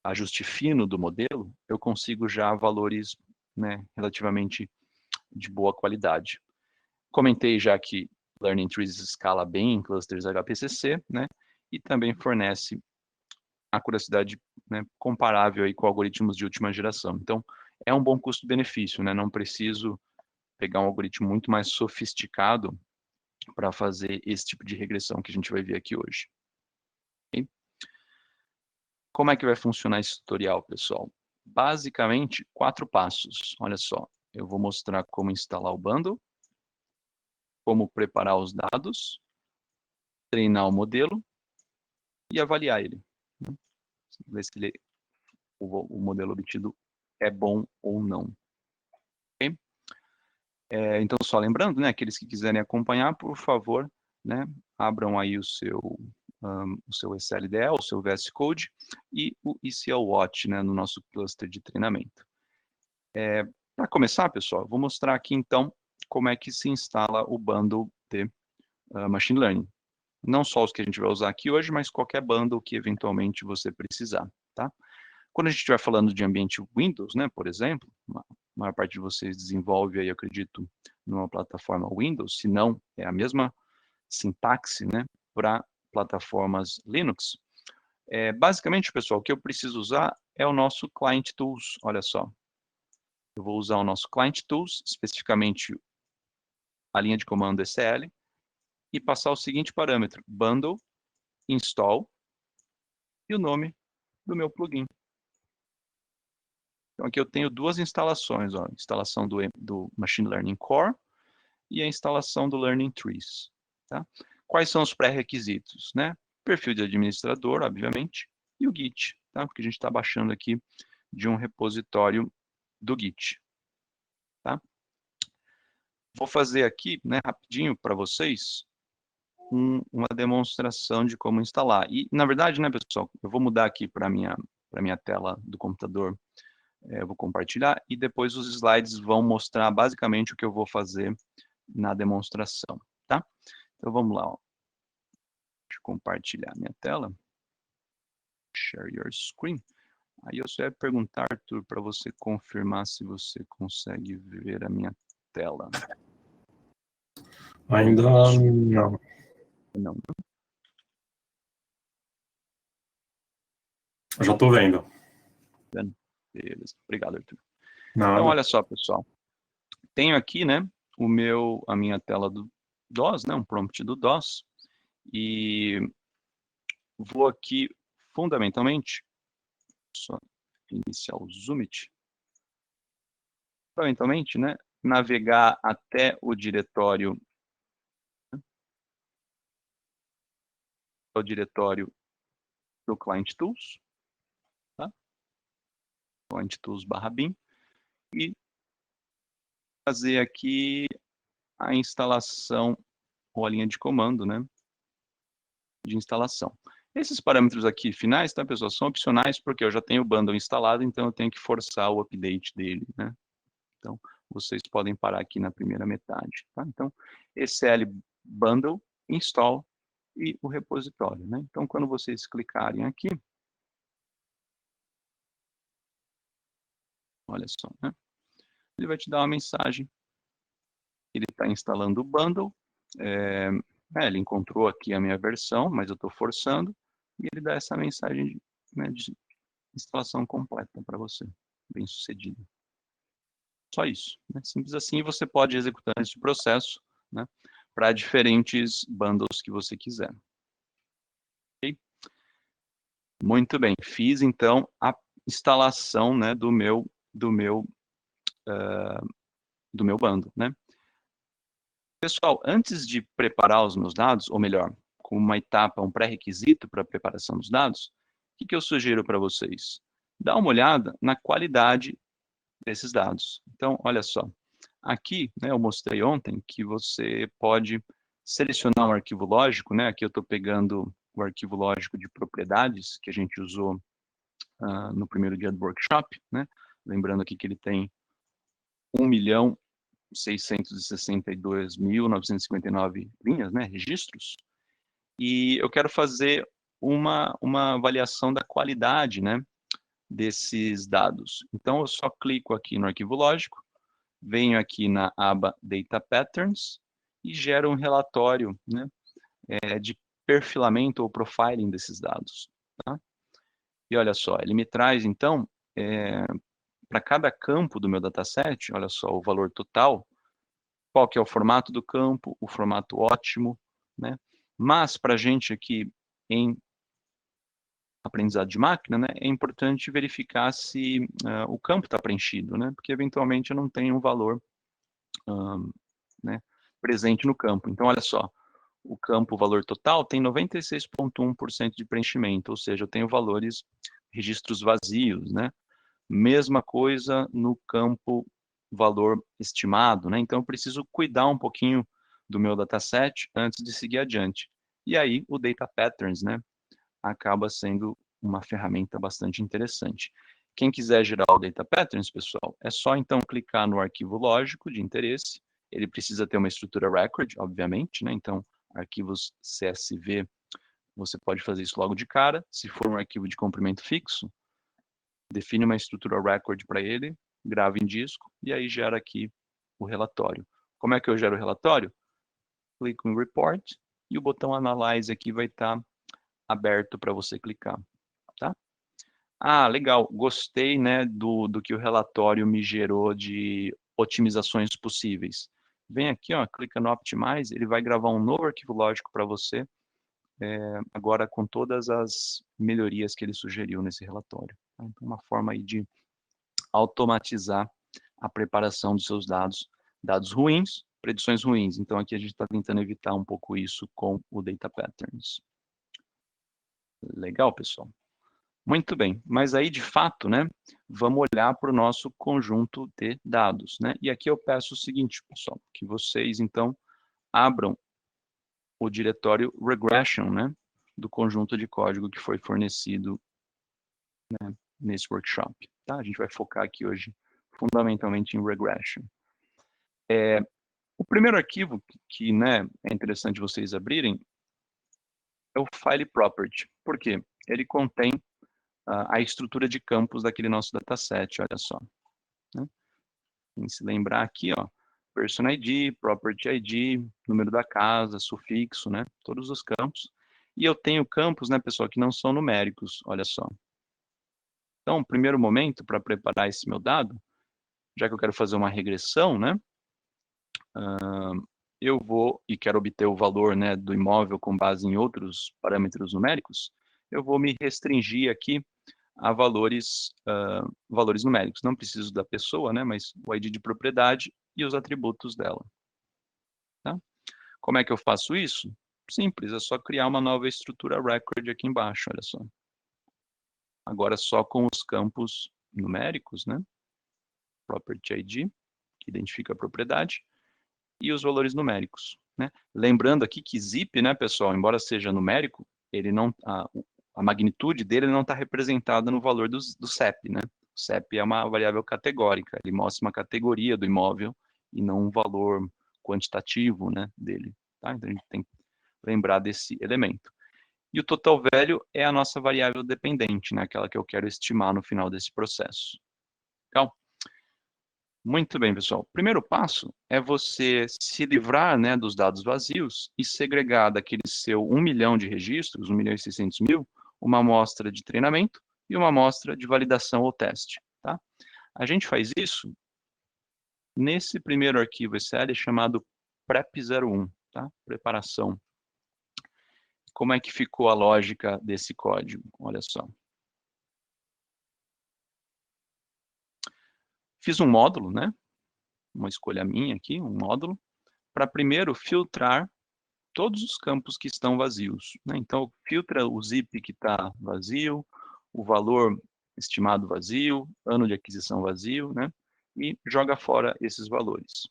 ajuste fino do modelo, eu consigo já valores, né, relativamente de boa qualidade. Comentei já que Learning Trees escala bem em clusters HPCC, né, e também fornece a curiosidade, né, comparável aí com algoritmos de última geração. Então, é um bom custo-benefício, né, não preciso pegar um algoritmo muito mais sofisticado para fazer esse tipo de regressão que a gente vai ver aqui hoje. Okay? Como é que vai funcionar esse tutorial, pessoal? Basicamente, 4 passos. Olha só, eu vou mostrar como instalar o bundle, como preparar os dados, treinar o modelo e avaliar ele. Ver se o modelo obtido é bom ou não. Okay? Então, só lembrando, né, aqueles que quiserem acompanhar, por favor, né, abram aí o seu SLDE, o seu VS Code e o ECL Watch, né, no nosso cluster de treinamento. Para começar, pessoal, vou mostrar aqui, então, como é que se instala o bundle de Machine Learning. Não só os que a gente vai usar aqui hoje, mas qualquer bundle que eventualmente você precisar, tá? Quando a gente estiver falando de ambiente Windows, né, por exemplo, a maior parte de vocês desenvolve aí, eu acredito, numa plataforma Windows, se não, é a mesma sintaxe, né, para plataformas Linux. Basicamente, pessoal, o que eu preciso usar é o nosso Client Tools, olha só. Eu vou usar o nosso Client Tools, especificamente a linha de comando SL, e passar o seguinte parâmetro, bundle, install, e o nome do meu plugin. Então, aqui eu tenho duas instalações, ó, instalação do Machine Learning Core e a instalação do Learning Trees. Tá? Quais são os pré-requisitos? Né? Perfil de administrador, obviamente, e o Git, tá? Porque a gente está baixando aqui de um repositório do Git. Tá? Vou fazer aqui, né, rapidinho para vocês, uma demonstração de como instalar. E, na verdade, né, pessoal, eu vou mudar aqui para a minha tela do computador. Eu vou compartilhar e depois os slides vão mostrar basicamente o que eu vou fazer na demonstração, tá? Então vamos lá, ó. Deixa eu compartilhar minha tela. Share your screen. Aí eu só ia perguntar, Arthur, para você confirmar se você consegue ver a minha tela. Ainda não. Não. Eu já estou vendo. Beleza. Obrigado, Arthur. Nada. Então, olha só, pessoal. Tenho aqui, né, a minha tela do DOS, né, um prompt do DOS. E vou aqui, fundamentalmente, só iniciar o Zoomit, fundamentalmente, né, navegar até o diretório do Client Tools, tá? Client Tools /bin, e fazer aqui a instalação, ou a linha de comando, né, de instalação. Esses parâmetros aqui finais, tá, pessoal, são opcionais porque eu já tenho o bundle instalado, então eu tenho que forçar o update dele, né? Então, vocês podem parar aqui na primeira metade, tá? Então, SL bundle, install e o repositório, né? Então, quando vocês clicarem aqui, olha só, né? Ele vai te dar uma mensagem. Ele está instalando o bundle. Ele encontrou aqui a minha versão, mas eu estou forçando. E ele dá essa mensagem de instalação completa para você. Bem sucedido. Só isso, né? Simples assim, e você pode executar esse processo, né, para diferentes bundles que você quiser. Okay? Muito bem, fiz então a instalação, né, do meu bundle, né? Pessoal, antes de preparar os meus dados, ou melhor, como uma etapa, um pré-requisito para a preparação dos dados, o que eu sugiro para vocês? Dá uma olhada na qualidade desses dados. Então, olha só, aqui, né, eu mostrei ontem que você pode selecionar um arquivo lógico, né? Aqui eu estou pegando o arquivo lógico de propriedades que a gente usou no primeiro dia do workshop, né? Lembrando aqui que ele tem 1.662.959 linhas, né, registros, e eu quero fazer uma avaliação da qualidade, né, desses dados. Então, eu só clico aqui no arquivo lógico, venho aqui na aba Data Patterns e gero um relatório, né, de perfilamento ou profiling desses dados. Tá? E olha só, ele me traz, então, para cada campo do meu dataset, olha só, o valor total, qual que é o formato do campo, o formato ótimo, né? Mas para a gente aqui em aprendizado de máquina, né, é importante verificar se o campo está preenchido, né? Porque eventualmente eu não tenho um valor né, presente no campo. Então, olha só, o campo valor total tem 96,1% de preenchimento, ou seja, eu tenho valores, registros vazios, né? Mesma coisa no campo valor estimado, né? Então, eu preciso cuidar um pouquinho do meu dataset antes de seguir adiante. E aí, o Data Patterns, né, acaba sendo uma ferramenta bastante interessante. Quem quiser gerar o Data Patterns, pessoal, é só então clicar no arquivo lógico de interesse. Ele precisa ter uma estrutura record, obviamente, né? Então, arquivos CSV, você pode fazer isso logo de cara. Se for um arquivo de comprimento fixo, define uma estrutura record para ele, grava em disco e aí gera aqui o relatório. Como é que eu gero o relatório? Clico em Report e o botão Analyze aqui vai estar aberto para você clicar, tá? Ah, legal, gostei, né, do que o relatório me gerou de otimizações possíveis. Vem aqui, ó, clica no Optimize, ele vai gravar um novo arquivo lógico para você, agora com todas as melhorias que ele sugeriu nesse relatório. Tá? Então, uma forma aí de automatizar a preparação dos seus dados, dados ruins, predições ruins. Então, aqui a gente está tentando evitar um pouco isso com o Data Patterns. Legal, pessoal? Muito bem, mas aí, de fato, né, vamos olhar para o nosso conjunto de dados, né? E aqui eu peço o seguinte, pessoal, que vocês, então, abram o diretório regression, né, do conjunto de código que foi fornecido, né, nesse workshop, tá? A gente vai focar aqui hoje fundamentalmente em regression. O primeiro arquivo que, né, é interessante vocês abrirem é o file property. Por quê? Ele contém a estrutura de campos daquele nosso dataset, olha só. Né? Tem que se lembrar aqui, ó, Person ID, Property ID, número da casa, sufixo, né? Todos os campos. E eu tenho campos, né, pessoal, que não são numéricos, olha só. Então, primeiro momento para preparar esse meu dado, já que eu quero fazer uma regressão, né? Eu vou e quero obter o valor, né, do imóvel com base em outros parâmetros numéricos, eu vou me restringir aqui a valores numéricos. Não preciso da pessoa, né, mas o ID de propriedade e os atributos dela. Tá? Como é que eu faço isso? Simples, é só criar uma nova estrutura record aqui embaixo, olha só. Agora só com os campos numéricos, né? Property ID, que identifica a propriedade, e os valores numéricos, né? Lembrando aqui que zip, né, pessoal, embora seja numérico, ele não, a magnitude dele não está representada no valor do CEP, né? O CEP é uma variável categórica, ele mostra uma categoria do imóvel e não um valor quantitativo, né, dele. Tá? Então a gente tem que lembrar desse elemento. E o total value é a nossa variável dependente, né, aquela que eu quero estimar no final desse processo. Legal? Muito bem, pessoal. O primeiro passo é você se livrar, né, dos dados vazios e segregar daquele seu 1 milhão de registros, 1.600.000, uma amostra de treinamento e uma amostra de validação ou teste. Tá? A gente faz isso nesse primeiro arquivo Excel chamado PREP01, tá? Preparação. Como é que ficou a lógica desse código? Olha só. Fiz um módulo, né? Uma escolha minha aqui, um módulo, para primeiro filtrar todos os campos que estão vazios, né? Então, filtra o zip que está vazio, o valor estimado vazio, ano de aquisição vazio, né? E joga fora esses valores.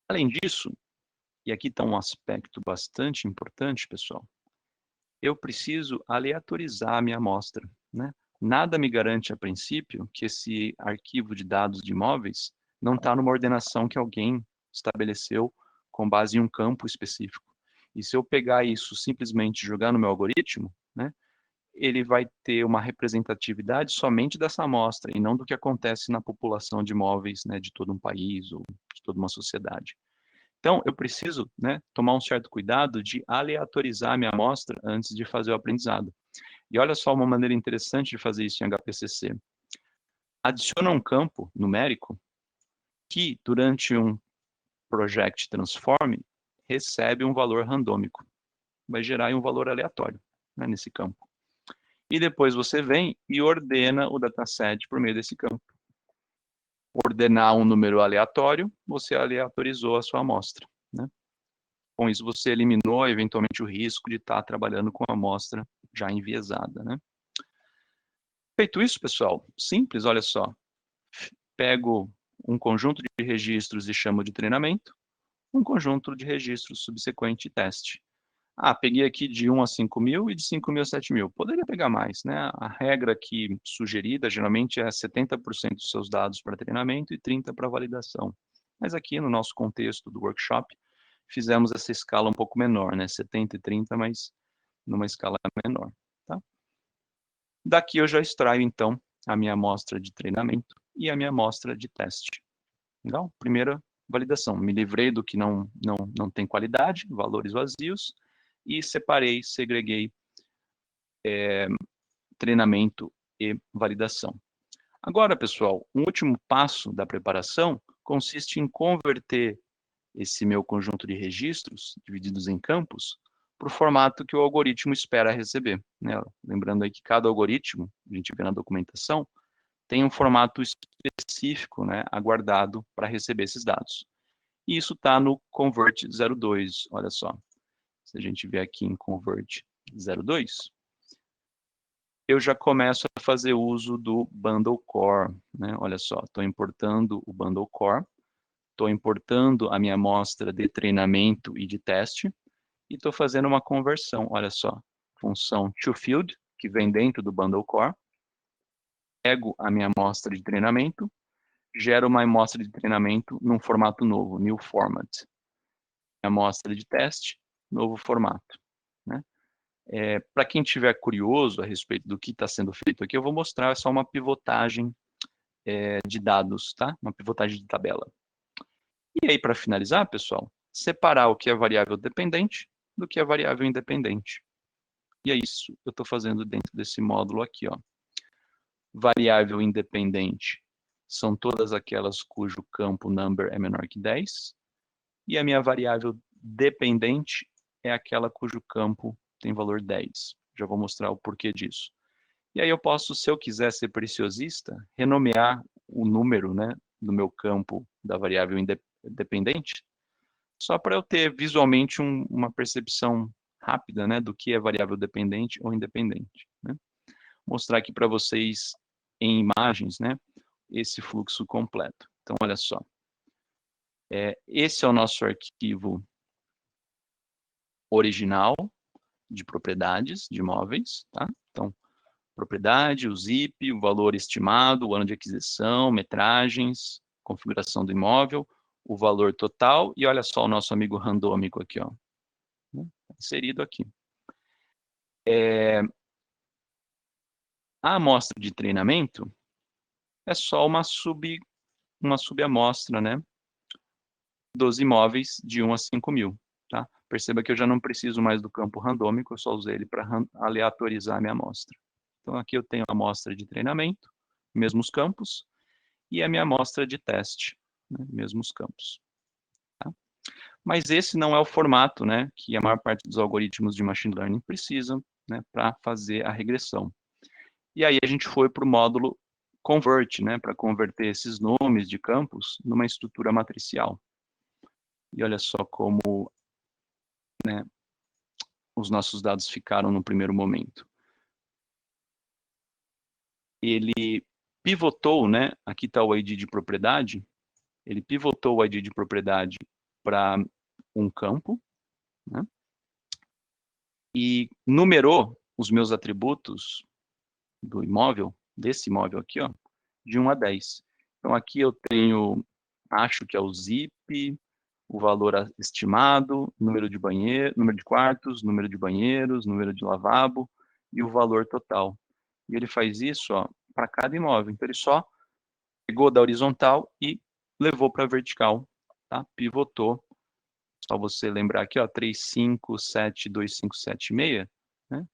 Além disso, e aqui está um aspecto bastante importante, pessoal, eu preciso aleatorizar a minha amostra, né? Nada me garante a princípio que esse arquivo de dados de imóveis não está numa ordenação que alguém estabeleceu com base em um campo específico. E se eu pegar isso simplesmente jogar no meu algoritmo, né, ele vai ter uma representatividade somente dessa amostra e não do que acontece na população de imóveis, né, de todo um país ou de toda uma sociedade. Então, eu preciso, né, tomar um certo cuidado de aleatorizar a minha amostra antes de fazer o aprendizado. E olha só uma maneira interessante de fazer isso em HPCC. Adiciona um campo numérico que, durante um Project Transform, recebe um valor randômico. Vai gerar um valor aleatório, né, nesse campo. E depois você vem e ordena o dataset por meio desse campo. Ordenar um número aleatório, você aleatorizou a sua amostra, né? Com isso, você eliminou, eventualmente, o risco de estar trabalhando com a amostra já enviesada, né? Feito isso, pessoal, simples, olha só. Pego um conjunto de registros e chamo de treinamento, um conjunto de registros subsequente e teste. Ah, peguei aqui de 1 a 5.000 e de 5.000 a 7.000. Poderia pegar mais, né? A regra aqui sugerida, geralmente, é 70% dos seus dados para treinamento e 30% para validação. Mas aqui, no nosso contexto do workshop, fizemos essa escala um pouco menor, né? 70 e 30, mas numa escala menor, tá? Daqui eu já extraio, então, a minha amostra de treinamento e a minha amostra de teste. Legal? Primeira validação. Me livrei do que não tem qualidade, valores vazios, e separei, segreguei treinamento e validação. Agora, pessoal, um último passo da preparação consiste em converter esse meu conjunto de registros, divididos em campos, para o formato que o algoritmo espera receber, né? Lembrando aí que cada algoritmo, a gente vê na documentação, tem um formato específico, né, aguardado para receber esses dados. E isso está no Convert 02, olha só. Se a gente vier aqui em Convert 02, eu já começo a fazer uso do Bundle Core, né? Olha só, estou importando o Bundle Core, estou importando a minha amostra de treinamento e de teste, e estou fazendo uma conversão, olha só, função toField, que vem dentro do Bundle Core, pego a minha amostra de treinamento, gero uma amostra de treinamento num formato novo, new format. Amostra de teste, novo formato, né? Para quem estiver curioso a respeito do que está sendo feito aqui, eu vou mostrar só uma pivotagem de dados, tá? Uma pivotagem de tabela. E aí, para finalizar, pessoal, separar o que é variável dependente do que é variável independente. E é isso que eu estou fazendo dentro desse módulo aqui, ó. Variável independente são todas aquelas cujo campo number é menor que 10. E a minha variável dependente é aquela cujo campo tem valor 10. Já vou mostrar o porquê disso. E aí eu posso, se eu quiser ser preciosista, renomear o número, né, do meu campo da variável independente, só para eu ter visualmente uma percepção rápida, né, do que é variável dependente ou independente, né? Mostrar aqui para vocês em imagens, né, esse fluxo completo. Então, olha só. Esse é o nosso arquivo original de propriedades de imóveis, tá? Então, propriedade, o zip, o valor estimado, o ano de aquisição, metragens, configuração do imóvel, o valor total, e olha só o nosso amigo randômico aqui, ó, inserido aqui. A amostra de treinamento é só uma subamostra, né, dos imóveis de 1 a 5.000, tá? Perceba que eu já não preciso mais do campo randômico, eu só usei ele para aleatorizar a minha amostra. Então, aqui eu tenho a amostra de treinamento, mesmos campos, e a minha amostra de teste. né, mesmos campos. Tá? Mas esse não é o formato, né, que a maior parte dos algoritmos de machine learning precisam, né, para fazer a regressão. E aí a gente foi para o módulo convert, né, para converter esses nomes de campos numa estrutura matricial. E olha só como, né, os nossos dados ficaram no primeiro momento. Ele pivotou, né, aqui está o ID de propriedade, ele pivotou o ID de propriedade para um campo, né, e numerou os meus atributos do imóvel, desse imóvel aqui, ó, de 1 a 10. Então aqui eu tenho, acho que é o zip, o valor estimado, número de banheiro, número de quartos, número de banheiros, número de lavabo e o valor total. E ele faz isso, ó, para cada imóvel. Então ele só pegou da horizontal e levou para a vertical, tá? Pivotou. Só você lembrar aqui, ó, 3572576, né?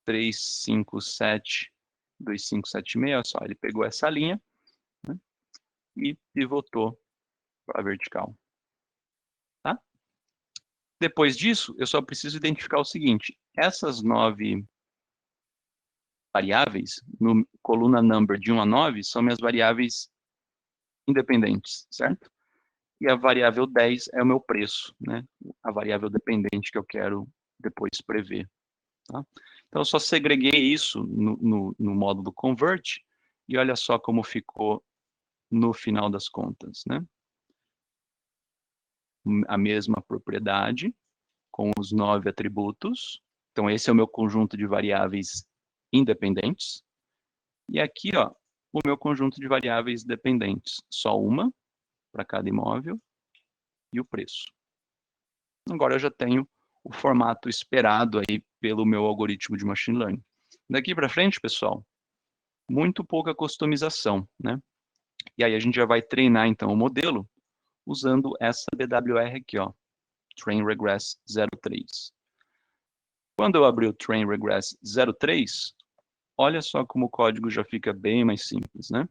3572576, olha só, ele pegou essa linha, né, e pivotou para a vertical. Tá? Depois disso, eu só preciso identificar o seguinte, essas 9 variáveis, no coluna number de 1 a 9, são minhas variáveis independentes, certo? E a variável 10 é o meu preço, né? A variável dependente que eu quero depois prever. Tá? Então, eu só segreguei isso no módulo convert, e olha só como ficou no final das contas, né? A mesma propriedade, com os 9 atributos. Então, esse é o meu conjunto de variáveis independentes. E aqui, ó, o meu conjunto de variáveis dependentes. Só uma para cada imóvel e o preço. Agora eu já tenho o formato esperado aí pelo meu algoritmo de machine learning. Daqui para frente, pessoal, muito pouca customização, né? E aí a gente já vai treinar, então, o modelo usando essa DWR aqui, ó, Train Regress 03. Quando eu abrir o Train Regress 03, olha só como o código já fica bem mais simples, né?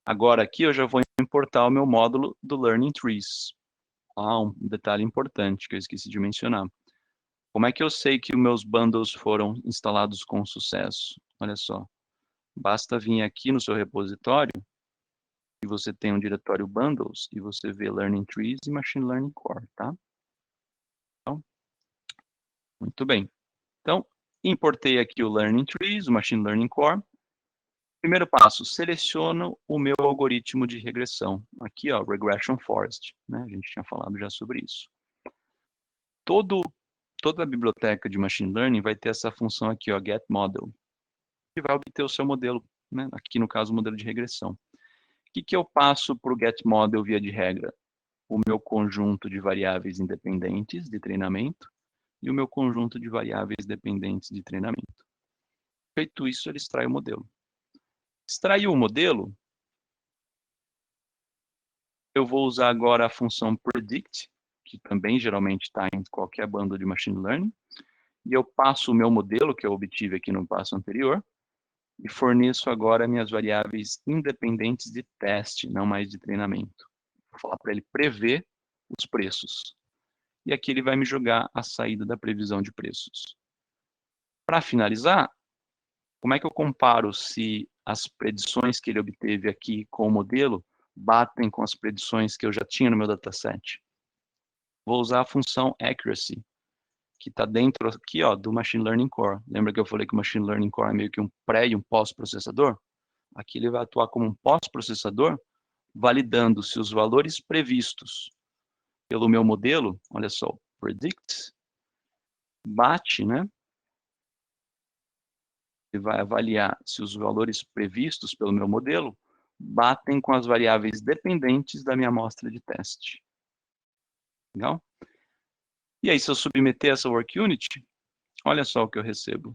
Agora aqui eu já vou importar o meu módulo do Learning Trees. Ah, um detalhe importante que eu esqueci de mencionar. Como é que eu sei que os meus bundles foram instalados com sucesso? Olha só. Basta vir aqui no seu repositório e você tem um diretório bundles e você vê Learning Trees e Machine Learning Core, tá? Então, muito bem. Então, importei aqui o Learning Trees, o Machine Learning Core. Primeiro passo, seleciono o meu algoritmo de regressão. Aqui, ó, Regression Forest, né? A gente tinha falado já sobre isso. Toda a biblioteca de Machine Learning vai ter essa função aqui, ó, Get Model, que vai obter o seu modelo, né? Aqui no caso o modelo de regressão. O que eu passo para o Get Model via de regra? O meu conjunto de variáveis independentes de treinamento e o meu conjunto de variáveis dependentes de treinamento. Feito isso, ele extrai o modelo. Extraiu o modelo, eu vou usar agora a função predict, que também geralmente está em qualquer bando de machine learning, e eu passo o meu modelo, que eu obtive aqui no passo anterior, e forneço agora minhas variáveis independentes de teste, não mais de treinamento. Vou falar para ele prever os preços. E aqui ele vai me jogar a saída da previsão de preços. Para finalizar, como é que eu comparo se as predições que ele obteve aqui com o modelo batem com as predições que eu já tinha no meu dataset? Vou usar a função accuracy, que está dentro aqui, ó, do Machine Learning Core. Lembra que eu falei que o Machine Learning Core é meio que um pré e um pós-processador? Aqui ele vai atuar como um pós-processador, validando se os valores previstos pelo meu modelo, olha só, predict, bate, né? Ele vai avaliar se os valores previstos pelo meu modelo batem com as variáveis dependentes da minha amostra de teste. Legal? E aí, se eu submeter essa work unit, olha só o que eu recebo.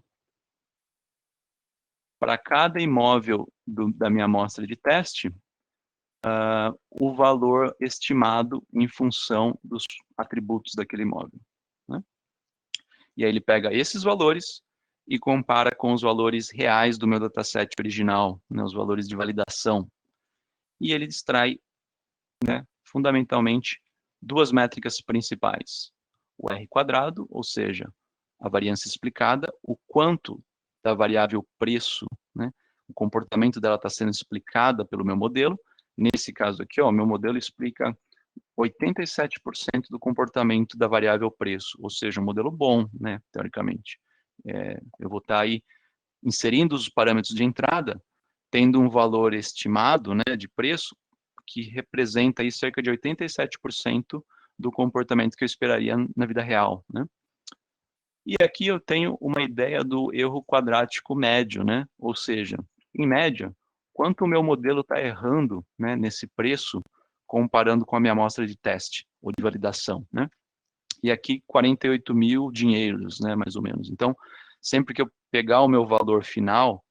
Para cada imóvel da minha amostra de teste, o valor estimado em função dos atributos daquele imóvel, né? E aí ele pega esses valores e compara com os valores reais do meu dataset original, né, os valores de validação. e ele extrai, né, fundamentalmente, duas métricas principais. O R quadrado, ou seja, a variância explicada, o quanto da variável preço, né, o comportamento dela está sendo explicada pelo meu modelo. Nesse caso aqui, ó, meu modelo explica 87% do comportamento da variável preço, ou seja, um modelo bom, né, teoricamente. Eu vou estar aí inserindo os parâmetros de entrada, tendo um valor estimado, né, de preço, que representa aí cerca de 87% do comportamento que eu esperaria na vida real, né? E aqui eu tenho uma ideia do erro quadrático médio, né? Ou seja, em média, quanto o meu modelo está errando, né, nesse preço, comparando com a minha amostra de teste ou de validação, né? E aqui 48 mil dinheiros, né, mais ou menos. Então, sempre que eu pegar o meu valor final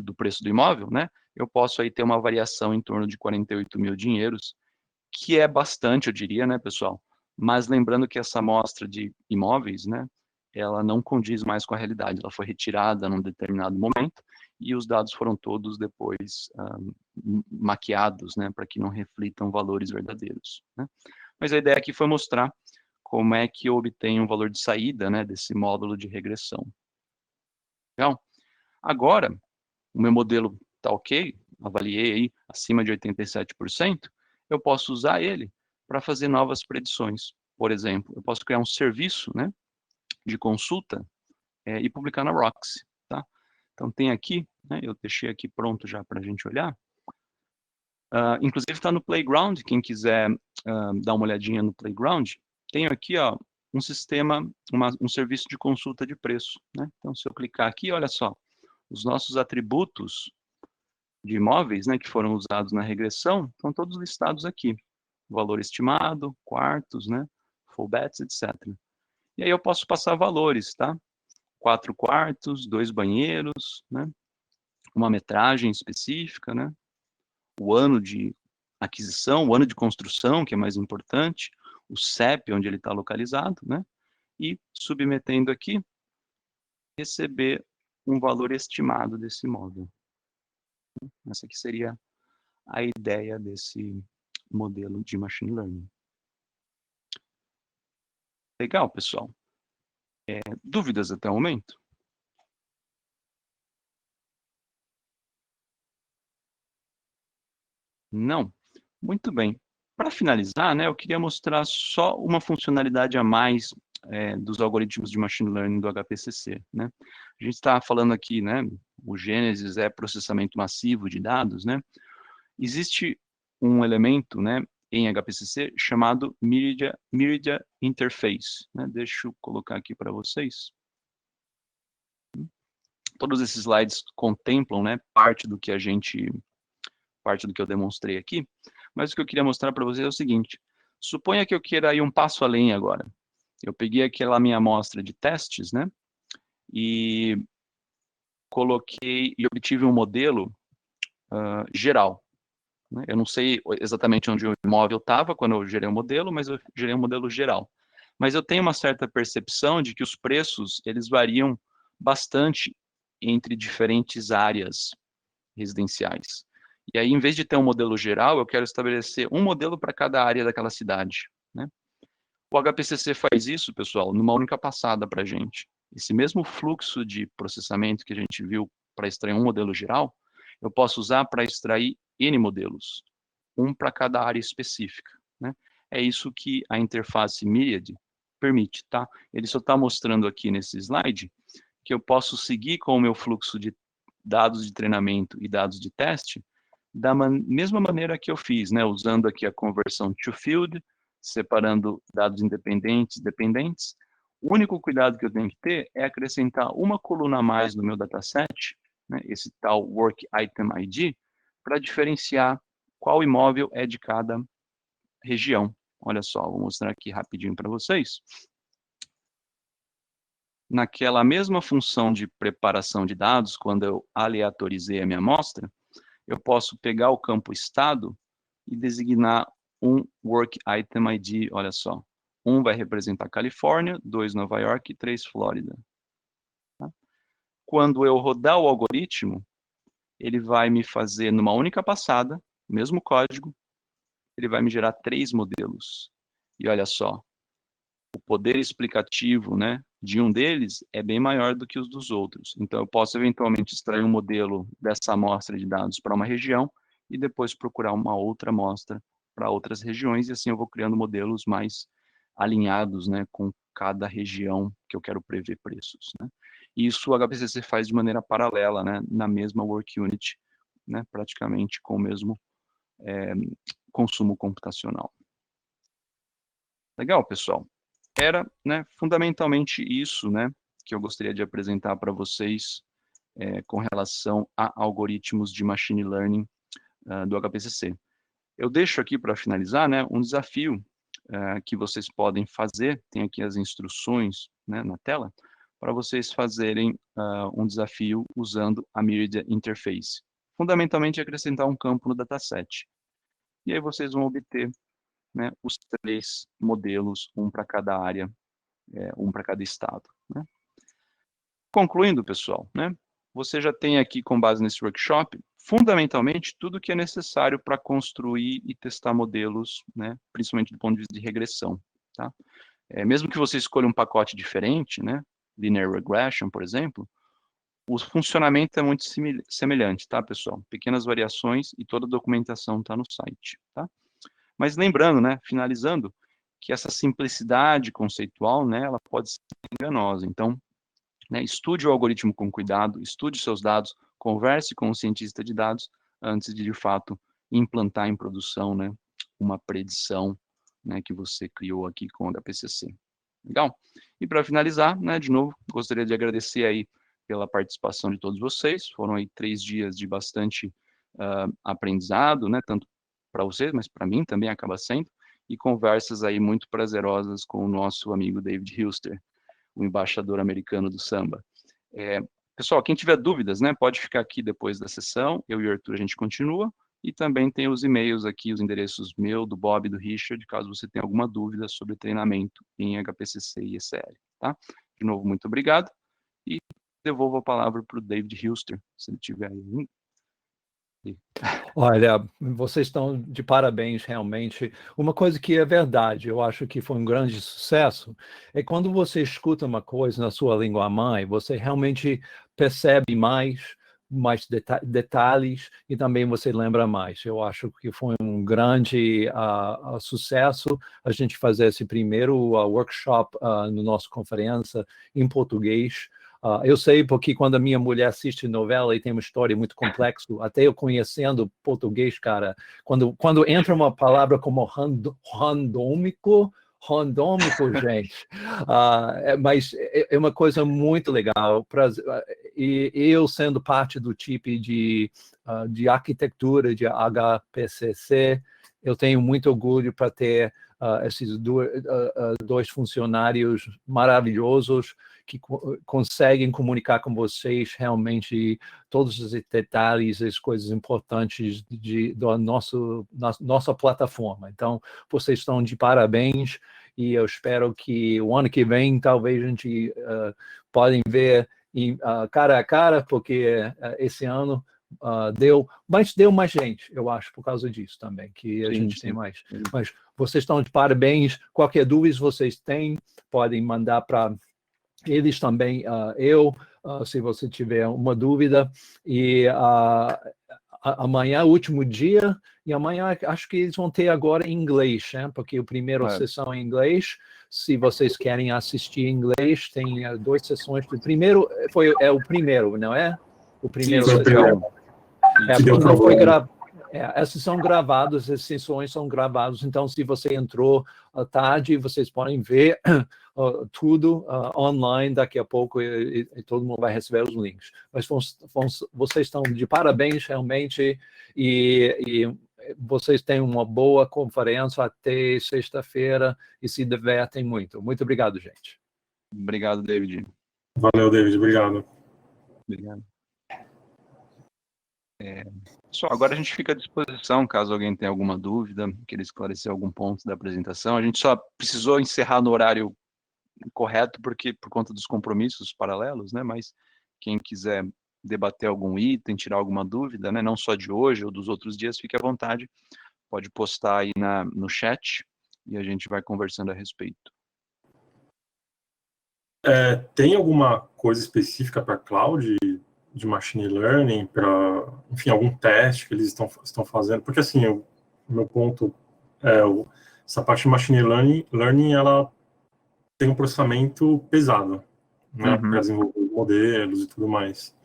do preço do imóvel, né, eu posso aí ter uma variação em torno de 48 mil dinheiros, que é bastante, eu diria, né, pessoal? Mas lembrando que essa amostra de imóveis, né, ela não condiz mais com a realidade, ela foi retirada num determinado momento e os dados foram todos depois maquiados, né, para que não reflitam valores verdadeiros, né? Mas a ideia aqui foi mostrar como é que eu obtenho um valor de saída, né, desse módulo de regressão. Legal? Agora, o meu modelo está ok, avaliei aí acima de 87%, eu posso usar ele para fazer novas predições. Por exemplo, eu posso criar um serviço, né, de consulta e publicar na Roxy, tá? Então tem aqui, né, eu deixei aqui pronto já para a gente olhar. Inclusive está no Playground, quem quiser dar uma olhadinha no Playground, tenho aqui, ó, um sistema, um serviço de consulta de preço, né? Então se eu clicar aqui, olha só, os nossos atributos de imóveis, né, que foram usados na regressão, estão todos listados aqui. Valor estimado, quartos, né, full beds, etc. E aí eu posso passar valores, tá? 4 quartos, 2 banheiros, né? Uma metragem específica, né? O ano de aquisição, o ano de construção, que é mais importante, o CEP, onde ele está localizado, né? E submetendo aqui, receber um valor estimado desse imóvel. Essa aqui seria a ideia desse modelo de machine learning. Legal, pessoal. Dúvidas até o momento? Não? Muito bem. Para finalizar, né, eu queria mostrar só uma funcionalidade a mais dos algoritmos de machine learning do HPCC, né? A gente está falando aqui, né, o Gênesis é processamento massivo de dados, né? Existe um elemento, né, em HPCC chamado Myriad Interface, né? Deixa eu colocar aqui para vocês. Todos esses slides contemplam, né, parte do que eu demonstrei aqui, mas o que eu queria mostrar para vocês é o seguinte: suponha que eu queira ir um passo além agora. Eu peguei aquela minha amostra de testes, né, e coloquei e obtive um modelo geral, né? Eu não sei exatamente onde o imóvel estava quando eu gerei o modelo, mas eu gerei um modelo geral. Mas eu tenho uma certa percepção de que os preços, eles variam bastante entre diferentes áreas residenciais. E aí, em vez de ter um modelo geral, eu quero estabelecer um modelo para cada área daquela cidade, né? O HPCC faz isso, pessoal, numa única passada para a gente. Esse mesmo fluxo de processamento que a gente viu para extrair um modelo geral, eu posso usar para extrair N modelos, um para cada área específica, né? É isso que a interface Myriad permite, tá? Ele só está mostrando aqui nesse slide que eu posso seguir com o meu fluxo de dados de treinamento e dados de teste da mesma maneira que eu fiz, né? Usando aqui a conversão to field, separando dados independentes, dependentes. O único cuidado que eu tenho que ter é acrescentar uma coluna a mais no meu dataset, né? Esse tal Work Item ID, para diferenciar qual imóvel é de cada região. Olha só, vou mostrar aqui rapidinho para vocês. Naquela mesma função de preparação de dados, quando eu aleatorizei a minha amostra, eu posso pegar o campo estado e designar um Work Item ID, olha só. Um vai representar Califórnia, 2 Nova York e 3 Flórida. Tá? Quando eu rodar o algoritmo, ele vai me fazer, numa única passada, mesmo código, ele vai me gerar 3 modelos. E olha só, o poder explicativo, né, de um deles é bem maior do que os dos outros. Então, eu posso eventualmente extrair um modelo dessa amostra de dados para uma região e depois procurar uma outra amostra para outras regiões, e assim eu vou criando modelos mais alinhados, né, com cada região que eu quero prever preços, né. E isso o HPCC faz de maneira paralela, né, na mesma Work Unit, né, praticamente com o mesmo consumo computacional. Legal, pessoal. Era, né, fundamentalmente isso, né, que eu gostaria de apresentar para vocês com relação a algoritmos de machine learning do HPCC. Eu deixo aqui para finalizar, né, um desafio que vocês podem fazer, tem aqui as instruções, né, na tela, para vocês fazerem um desafio usando a Myriad Interface. Fundamentalmente, acrescentar um campo no dataset. E aí vocês vão obter, né, os 3 modelos, um para cada área, um para cada estado, né? Concluindo, pessoal, né, você já tem aqui, com base nesse workshop, fundamentalmente, tudo que é necessário para construir e testar modelos, né, principalmente do ponto de vista de regressão, tá? Mesmo que você escolha um pacote diferente, né, Linear Regression, por exemplo, o funcionamento é muito semelhante, tá, pessoal? Pequenas variações e toda a documentação está no site, tá? Mas lembrando, né, finalizando, que essa simplicidade conceitual, né, ela pode ser enganosa. Então, né, estude o algoritmo com cuidado, estude seus dados, converse com o cientista de dados antes de fato, implantar em produção, né, uma predição, né, que você criou aqui com o HPCC. Legal? E para finalizar, né, de novo, gostaria de agradecer aí pela participação de todos vocês. Foram aí 3 dias de bastante aprendizado, né, tanto para vocês, mas para mim também acaba sendo, e conversas aí muito prazerosas com o nosso amigo David Hilster, o embaixador americano do samba. Pessoal, quem tiver dúvidas, né, pode ficar aqui depois da sessão, eu e o Arthur a gente continua, e também tem os e-mails aqui, os endereços meu, do Bob e do Richard, caso você tenha alguma dúvida sobre treinamento em HPCC e ECL, tá? De novo, muito obrigado, e devolvo a palavra para o David Hilster, se ele tiver aí. Olha, vocês estão de parabéns, realmente. Uma coisa que é verdade, eu acho que foi um grande sucesso, é quando você escuta uma coisa na sua língua mãe, você realmente percebe mais detalhes e também você lembra mais. Eu acho que foi um grande sucesso a gente fazer esse primeiro workshop na nossa conferência em português. Eu sei porque quando a minha mulher assiste novela e tem uma história muito complexa, até eu conhecendo português, cara, quando entra uma palavra como randômico, gente, mas é uma coisa muito legal. E eu sendo parte do time de arquitetura de HPCC, eu tenho muito orgulho para ter esses dois funcionários maravilhosos que conseguem comunicar com vocês realmente todos os detalhes, as coisas importantes da nossa plataforma. Então, vocês estão de parabéns e eu espero que o ano que vem talvez a gente podem ver cara a cara, porque esse ano deu mais gente, eu acho, por causa disso também, que a gente tem mais. Mas vocês estão de parabéns. Qualquer dúvida vocês têm, podem mandar para eles também, se você tiver uma dúvida. E amanhã, último dia, e amanhã acho que eles vão ter agora em inglês, né? Porque a primeira sessão é em inglês. Se vocês querem assistir em inglês, tem 2 sessões. O primeiro é o primeiro, não é? O primeiro sessão. Não foi gravado. Essas são gravadas, as sessões são gravadas, então se você entrou à tarde, vocês podem ver tudo online daqui a pouco e todo mundo vai receber os links. Mas vocês estão de parabéns realmente e vocês têm uma boa conferência até sexta-feira e se divertem muito. Muito obrigado, gente. Obrigado, David. Valeu, David. Obrigado. Obrigado. Pessoal, agora a gente fica à disposição, caso alguém tenha alguma dúvida, queira esclarecer algum ponto da apresentação. A gente só precisou encerrar no horário correto, porque por conta dos compromissos paralelos, né? Mas quem quiser debater algum item, tirar alguma dúvida, né? Não só de hoje ou dos outros dias, fique à vontade. Pode postar aí no chat e a gente vai conversando a respeito. Tem alguma coisa específica para cloud de machine learning, para, enfim, algum teste que eles estão fazendo? Porque, assim, o meu ponto é, essa parte de machine learning, ela tem um processamento pesado, né, para desenvolver modelos e tudo mais.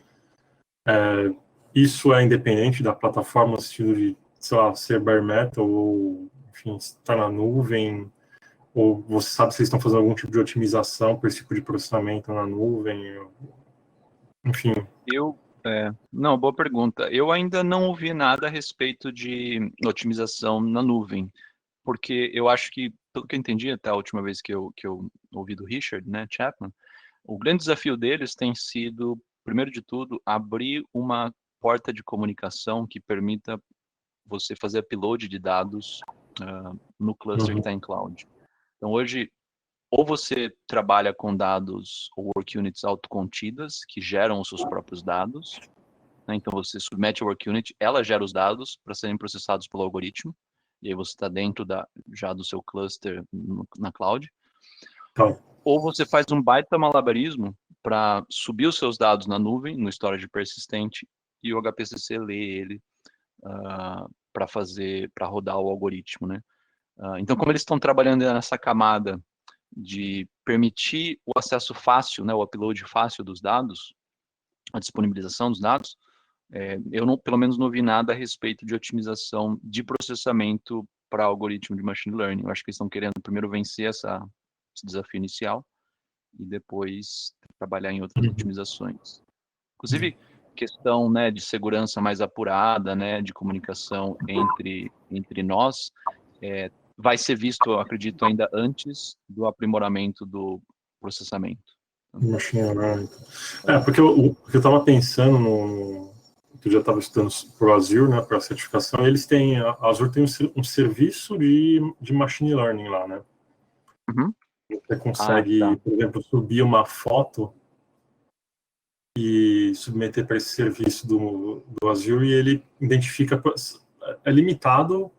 Isso é independente da plataforma, no sentido de, sei lá, ser bare metal, ou, enfim, estar na nuvem, ou você sabe se eles estão fazendo algum tipo de otimização para esse tipo de processamento na nuvem, enfim. Não, boa pergunta. Eu ainda não ouvi nada a respeito de otimização na nuvem, porque eu acho que, pelo que eu entendi até a última vez que eu ouvi do Richard, né, Chapman, o grande desafio deles tem sido, primeiro de tudo, abrir uma porta de comunicação que permita você fazer upload de dados no cluster que está em cloud. Então, hoje, ou você trabalha com dados ou work units autocontidas, que geram os seus próprios dados, né? Então, você submete a work unit, ela gera os dados para serem processados pelo algoritmo, e aí você está dentro já do seu cluster na cloud. Então, Ou você faz um baita malabarismo para subir os seus dados na nuvem, no storage persistente, e o HPCC lê ele para rodar o algoritmo, né? Então, como eles estão trabalhando nessa camada de permitir o acesso fácil, né, o upload fácil dos dados, a disponibilização dos dados, eu não, pelo menos não vi nada a respeito de otimização de processamento para algoritmo de machine learning. Eu acho que eles estão querendo primeiro vencer esse desafio inicial e depois trabalhar em outras otimizações. Inclusive, questão, né, de segurança mais apurada, né, de comunicação entre nós, vai ser visto, eu acredito, ainda antes do aprimoramento do processamento. machine learning. Porque eu estava pensando que eu já estava estudando para o Azure, né, para a certificação, e eles têm, a Azure tem um serviço de machine learning lá, né? Uhum. Você consegue, por exemplo, subir uma foto e submeter para esse serviço do Azure, e ele identifica, é limitado,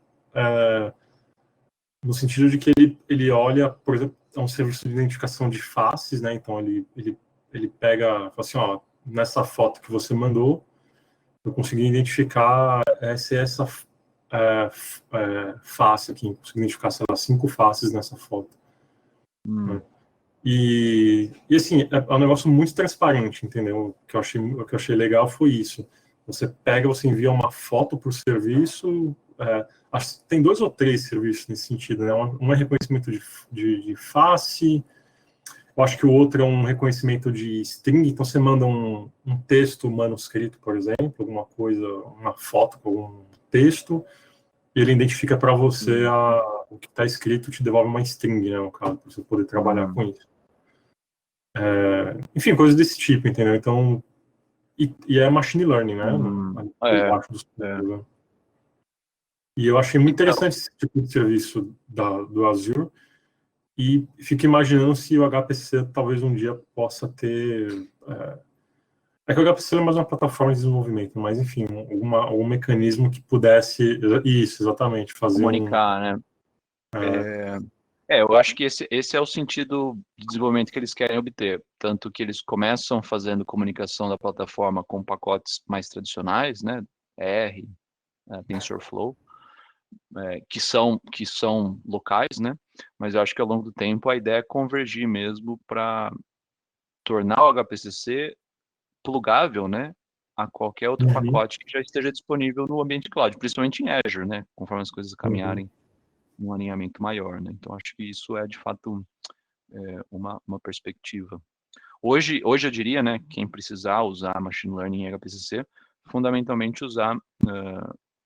no sentido de que ele olha, por exemplo, é um serviço de identificação de faces, né? Então ele pega, fala assim, ó, nessa foto que você mandou, eu consegui identificar essa face aqui, consegui identificar, sei lá, 5 faces nessa foto. Né? E assim, é um negócio muito transparente, entendeu? O que eu achei legal foi isso. Você pega, você envia uma foto para o serviço, acho que tem 2 ou 3 serviços nesse sentido, né? Um é reconhecimento de face, eu acho que o outro é um reconhecimento de string, então você manda um texto manuscrito, por exemplo, alguma coisa, uma foto com algum texto, e ele identifica para você o que está escrito, te devolve uma string, né, no caso, para você poder trabalhar com isso. Enfim, coisas desse tipo, entendeu? Então, e é machine learning, né? Embaixo dos pontos, né? E eu achei muito interessante esse tipo de serviço do Azure, e fico imaginando se o HPC talvez um dia possa ter... que o HPC é mais uma plataforma de desenvolvimento, mas enfim, algum mecanismo que pudesse... Isso, exatamente, fazer comunicar, né? Eu acho que esse é o sentido de desenvolvimento que eles querem obter. Tanto que eles começam fazendo comunicação da plataforma com pacotes mais tradicionais, né? R, TensorFlow, que são locais, né? Mas eu acho que ao longo do tempo a ideia é convergir mesmo para tornar o HPCC plugável, né? A qualquer outro pacote que já esteja disponível no ambiente cloud, principalmente em Azure, né? Conforme as coisas caminharem num alinhamento maior, né? Então acho que isso é de fato uma perspectiva. Hoje eu diria, né? Quem precisar usar machine learning em HPCC, fundamentalmente usar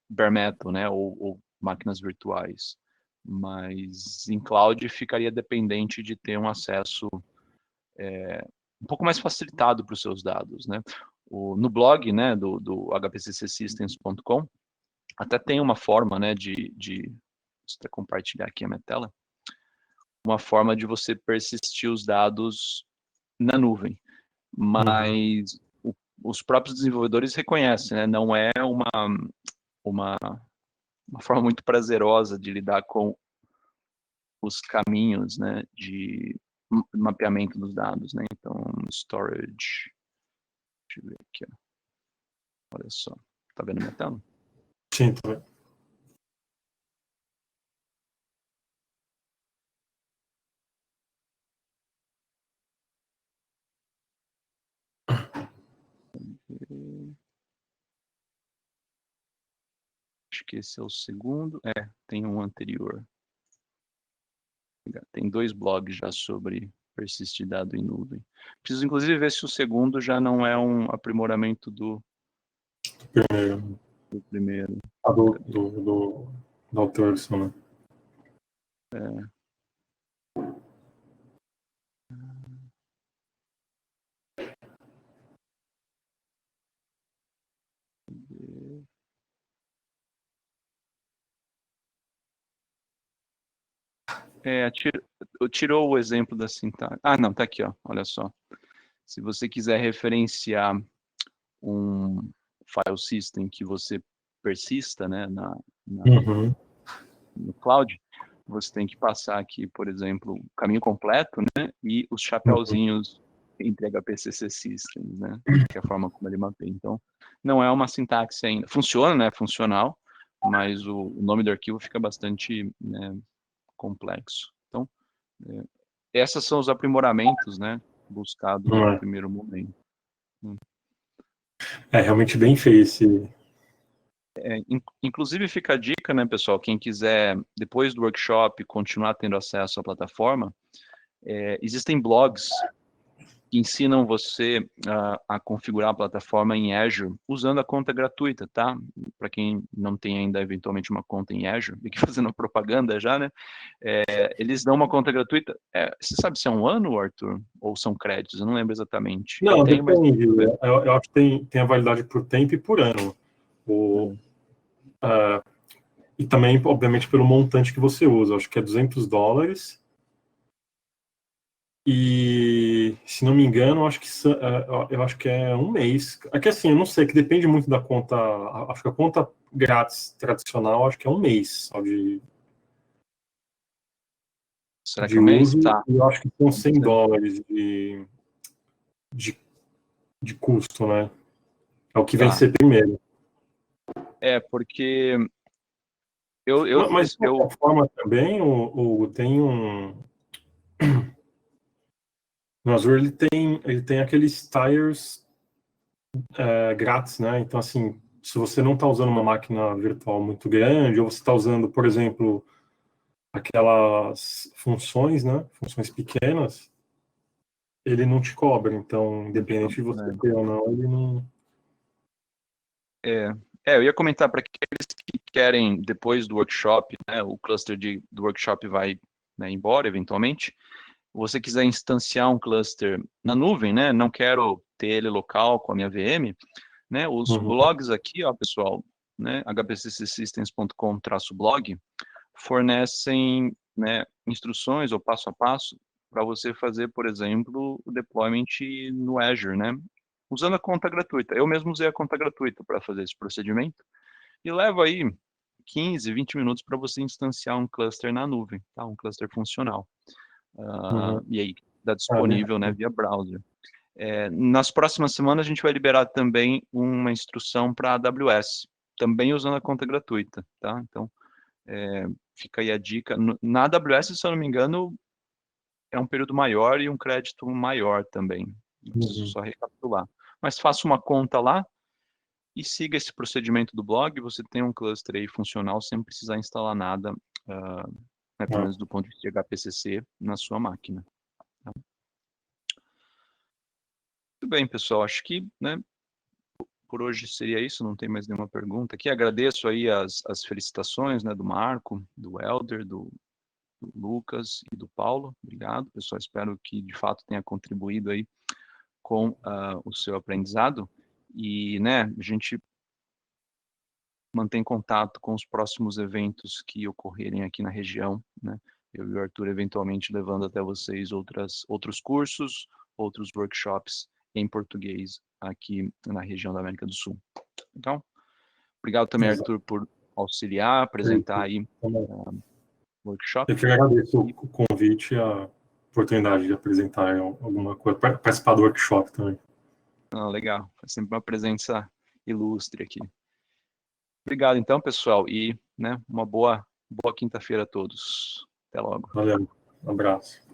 bare metal, né? Ou máquinas virtuais. Mas em cloud ficaria dependente de ter um acesso um pouco mais facilitado para os seus dados, né? No blog, né, do hpccsystems.com, até tem uma forma, né, deixa eu até compartilhar aqui a minha tela, uma forma de você persistir os dados na nuvem, mas os próprios desenvolvedores reconhecem, né? Não é uma forma muito prazerosa de lidar com os caminhos, né, de mapeamento dos dados, né? Então, storage, deixa eu ver aqui, ó. Olha só, tá vendo minha tela? Sim, tá vendo. Acho que esse é o segundo. Tem um anterior. Tem 2 blogs já sobre persistir dado em nuvem. Preciso, inclusive, ver se o segundo já não é um aprimoramento do Primeiro. primeiro. Da outra versão, né? Tirou o exemplo da sintaxe. Ah, não, tá aqui, ó. Olha só. Se você quiser referenciar um file system que você persista, né, Uhum. no cloud, você tem que passar aqui, por exemplo, o caminho completo, né, e os chapeuzinhos entre HPCC Systems, né, que é a forma como ele mapeia. Então, não é uma sintaxe ainda. Funciona, né, funcional, mas o nome do arquivo fica bastante, né, complexo. Então, esses são os aprimoramentos, né, buscados no primeiro momento. É realmente bem feio esse. Inclusive fica a dica, né, pessoal, quem quiser, depois do workshop, continuar tendo acesso à plataforma, existem blogs que ensinam você a configurar a plataforma em Azure usando a conta gratuita, tá? Para quem não tem ainda, eventualmente, uma conta em Azure, aqui fazendo propaganda já, né? Eles dão uma conta gratuita. Você sabe se é um ano, Arthur? Ou são créditos? Eu não lembro exatamente. Não, Tenho, mas... depende. Eu acho que tem a validade por tempo e por ano. E também, obviamente, pelo montante que você usa. Eu acho que é $200. E, se não me engano, eu acho que é um mês. É que assim, eu não sei, que depende muito da conta. Acho que a conta grátis tradicional, acho que é um mês só Será que de é um mês? uso. Tá. E eu acho que são Pode ser. $100 de custo, né? É o que vem Tá. ser primeiro. Porque Mas, de qualquer forma, também, tem um. No Azure ele tem aqueles tires grátis, né? Então, assim, se você não está usando uma máquina virtual muito grande, ou você está usando, por exemplo, aquelas funções, né? Funções pequenas, ele não te cobra. Então, independente de você ter ou não, ele não. Eu ia comentar para aqueles que querem, depois do workshop, né, o cluster do workshop vai, né, embora, eventualmente. Você quiser instanciar um cluster na nuvem, né, não quero ter ele local com a minha VM, né, os blogs aqui, ó, pessoal, né, hpcsystems.com/blog, fornecem, né, instruções ou passo a passo para você fazer, por exemplo, o deployment no Azure, né, usando a conta gratuita. Eu mesmo usei a conta gratuita para fazer esse procedimento e leva aí 15, 20 minutos para você instanciar um cluster na nuvem, tá? Um cluster funcional. E aí, está disponível, né, via browser. Nas próximas semanas, a gente vai liberar também uma instrução para a AWS, também usando a conta gratuita, tá? Então, fica aí a dica. Na AWS, se eu não me engano, é um período maior e um crédito maior também. Eu preciso só recapitular. Mas faça uma conta lá e siga esse procedimento do blog. Você tem um cluster aí funcional sem precisar instalar nada, pelo menos do ponto de vista de HPCC, na sua máquina. Tá? Muito bem, pessoal. Acho que, né, por hoje seria isso. Não tem mais nenhuma pergunta aqui. Agradeço aí as felicitações, né, do Marco, do Helder, do Lucas e do Paulo. Obrigado, pessoal. Espero que, de fato, tenha contribuído aí com o seu aprendizado. E, né, a gente mantém contato com os próximos eventos que ocorrerem aqui na região, né? Eu e o Arthur, eventualmente, levando até vocês outros cursos, outros workshops em português aqui na região da América do Sul. Então, obrigado também, Arthur, por auxiliar, apresentar aí o workshop. Eu que agradeço o convite e a oportunidade de apresentar alguma coisa, participar do workshop também. Legal, é sempre uma presença ilustre aqui. Obrigado então, pessoal, e uma boa quinta-feira a todos. Até logo. Valeu, um abraço.